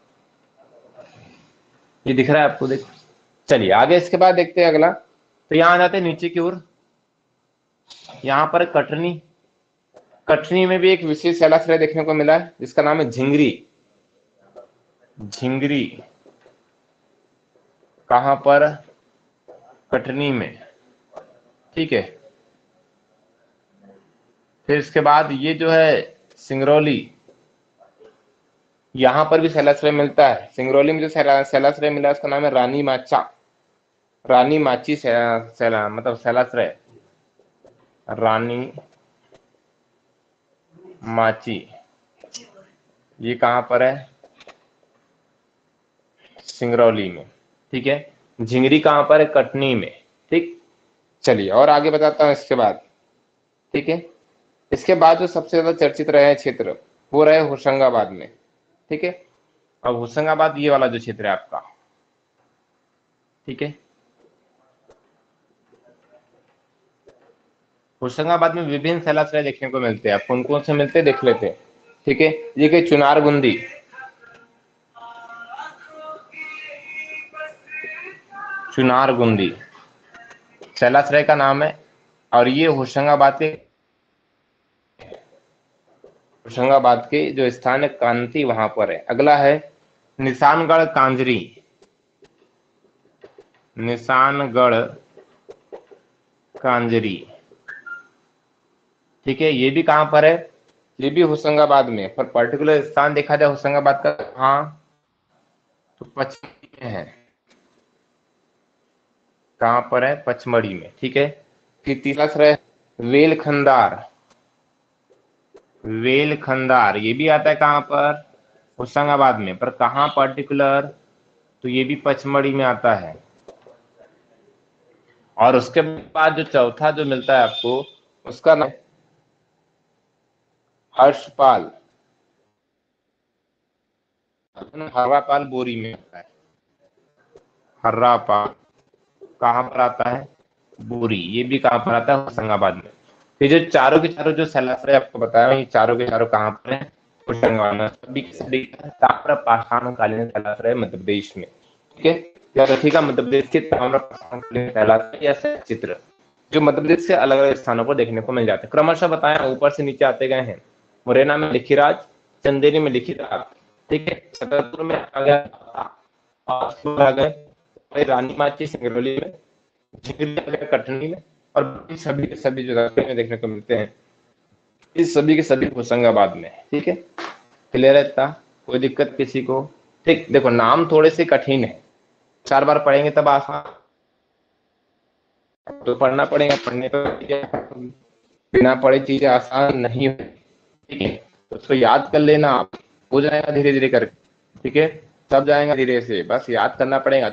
ये दिख रहा है आपको, देखो। चलिए आगे इसके बाद देखते हैं अगला। तो यहाँ आ जाते हैं नीचे की ओर, यहाँ पर कटनी, कटनी में भी एक विशेष शैलाश्रय देखने को मिला है जिसका नाम है झिंगरी। झिंगरी कहां पर? कटनी में, ठीक है। फिर इसके बाद ये जो है सिंगरौली, यहां पर भी शैलाश्रय मिलता है। सिंगरौली में जो शैलाश्रय मिला है उसका नाम है रानी माचा, रानी माची मतलब शैलाश्रय, रानी माची। ये कहां पर है? सिंगरौली में, ठीक है। झिंगरी कहां पर है? कटनी में, ठीक। चलिए और आगे बताता हूं इसके बाद, ठीक है। इसके बाद जो सबसे ज्यादा चर्चित रहे क्षेत्र वो रहे होशंगाबाद में, ठीक है। अब होशंगाबाद ये वाला जो क्षेत्र है आपका, ठीक है। होशंगाबाद में विभिन्न शैलाश्रय देखने को मिलते हैं। आप कौन कौन से मिलते हैं देख लेते हैं, ठीक है। ये कि चुनारगुंदी, चुनारगुंदी शैलाश्रय का नाम है और ये होशंगाबाद के जो स्थान है कांति वहां पर है। अगला है निशानगढ़ कांजरी, निशानगढ़ कांजरी, ठीक है। ये भी कहां पर है? ये भी होशंगाबाद में, पर पर्टिकुलर स्थान देखा जाए होशंगाबाद का, हाँ तो पचमढ़ी में है। कहां पर है? पचमढ़ी में, ठीक है। फिर तीसरा आश्रय वेलखंडार, वेलखंडार ये भी आता है कहां पर? होशंगाबाद में, पर कहां पर्टिकुलर? तो ये भी पचमढ़ी में आता है। और उसके बाद जो चौथा जो मिलता है आपको उसका नाम हर्षपाल, हर्रापाल बोरी में आता है। हर्रापाल कहां पर आता है? बोरी। ये भी कहां पर आता है? होशंगाबाद में। फिर जो चारों के चारों जो शैलाश्रय आपको बताया, ये चारों के चारों कहां पर है? होशंगाबाद में। सभी के सभी ताम्रपाषाणकालीन शैलाश्रय मध्य प्रदेश में, ठीक है। याद रखिएगा मध्य प्रदेश के ताम्रपाषाणकालीन शैलाश्रय या चित्र जो मध्य प्रदेश से अलग अलग स्थानों पर देखने को मिल जाते हैं। क्रमशः बताया, ऊपर से नीचे आते गए हैं। मुरैना में लिखिराज, चंदेरी में लिखिराज, ठीक है। छतरपुर में आ गया आ गए रानी माची सिंगरौली में, झिंगरी आ गया कटनी में, और सभी के सभी जो में देखने को मिलते हैं इस सभी के सभी होशंगाबाद में, ठीक है। क्लियर है? था कोई दिक्कत किसी को? ठीक। देखो नाम थोड़े से कठिन है, 4 बार पढ़ेंगे तब आसान, तो पढ़ना पड़ेगा। पढ़ने पर बिना पढ़े चीजें आसान नहीं होती, ठीक है। तो उसको याद कर लेना, आप हो जाएगा धीरे धीरे करके, ठीक है। सब जाएगा धीरे से, बस याद करना पड़ेगा।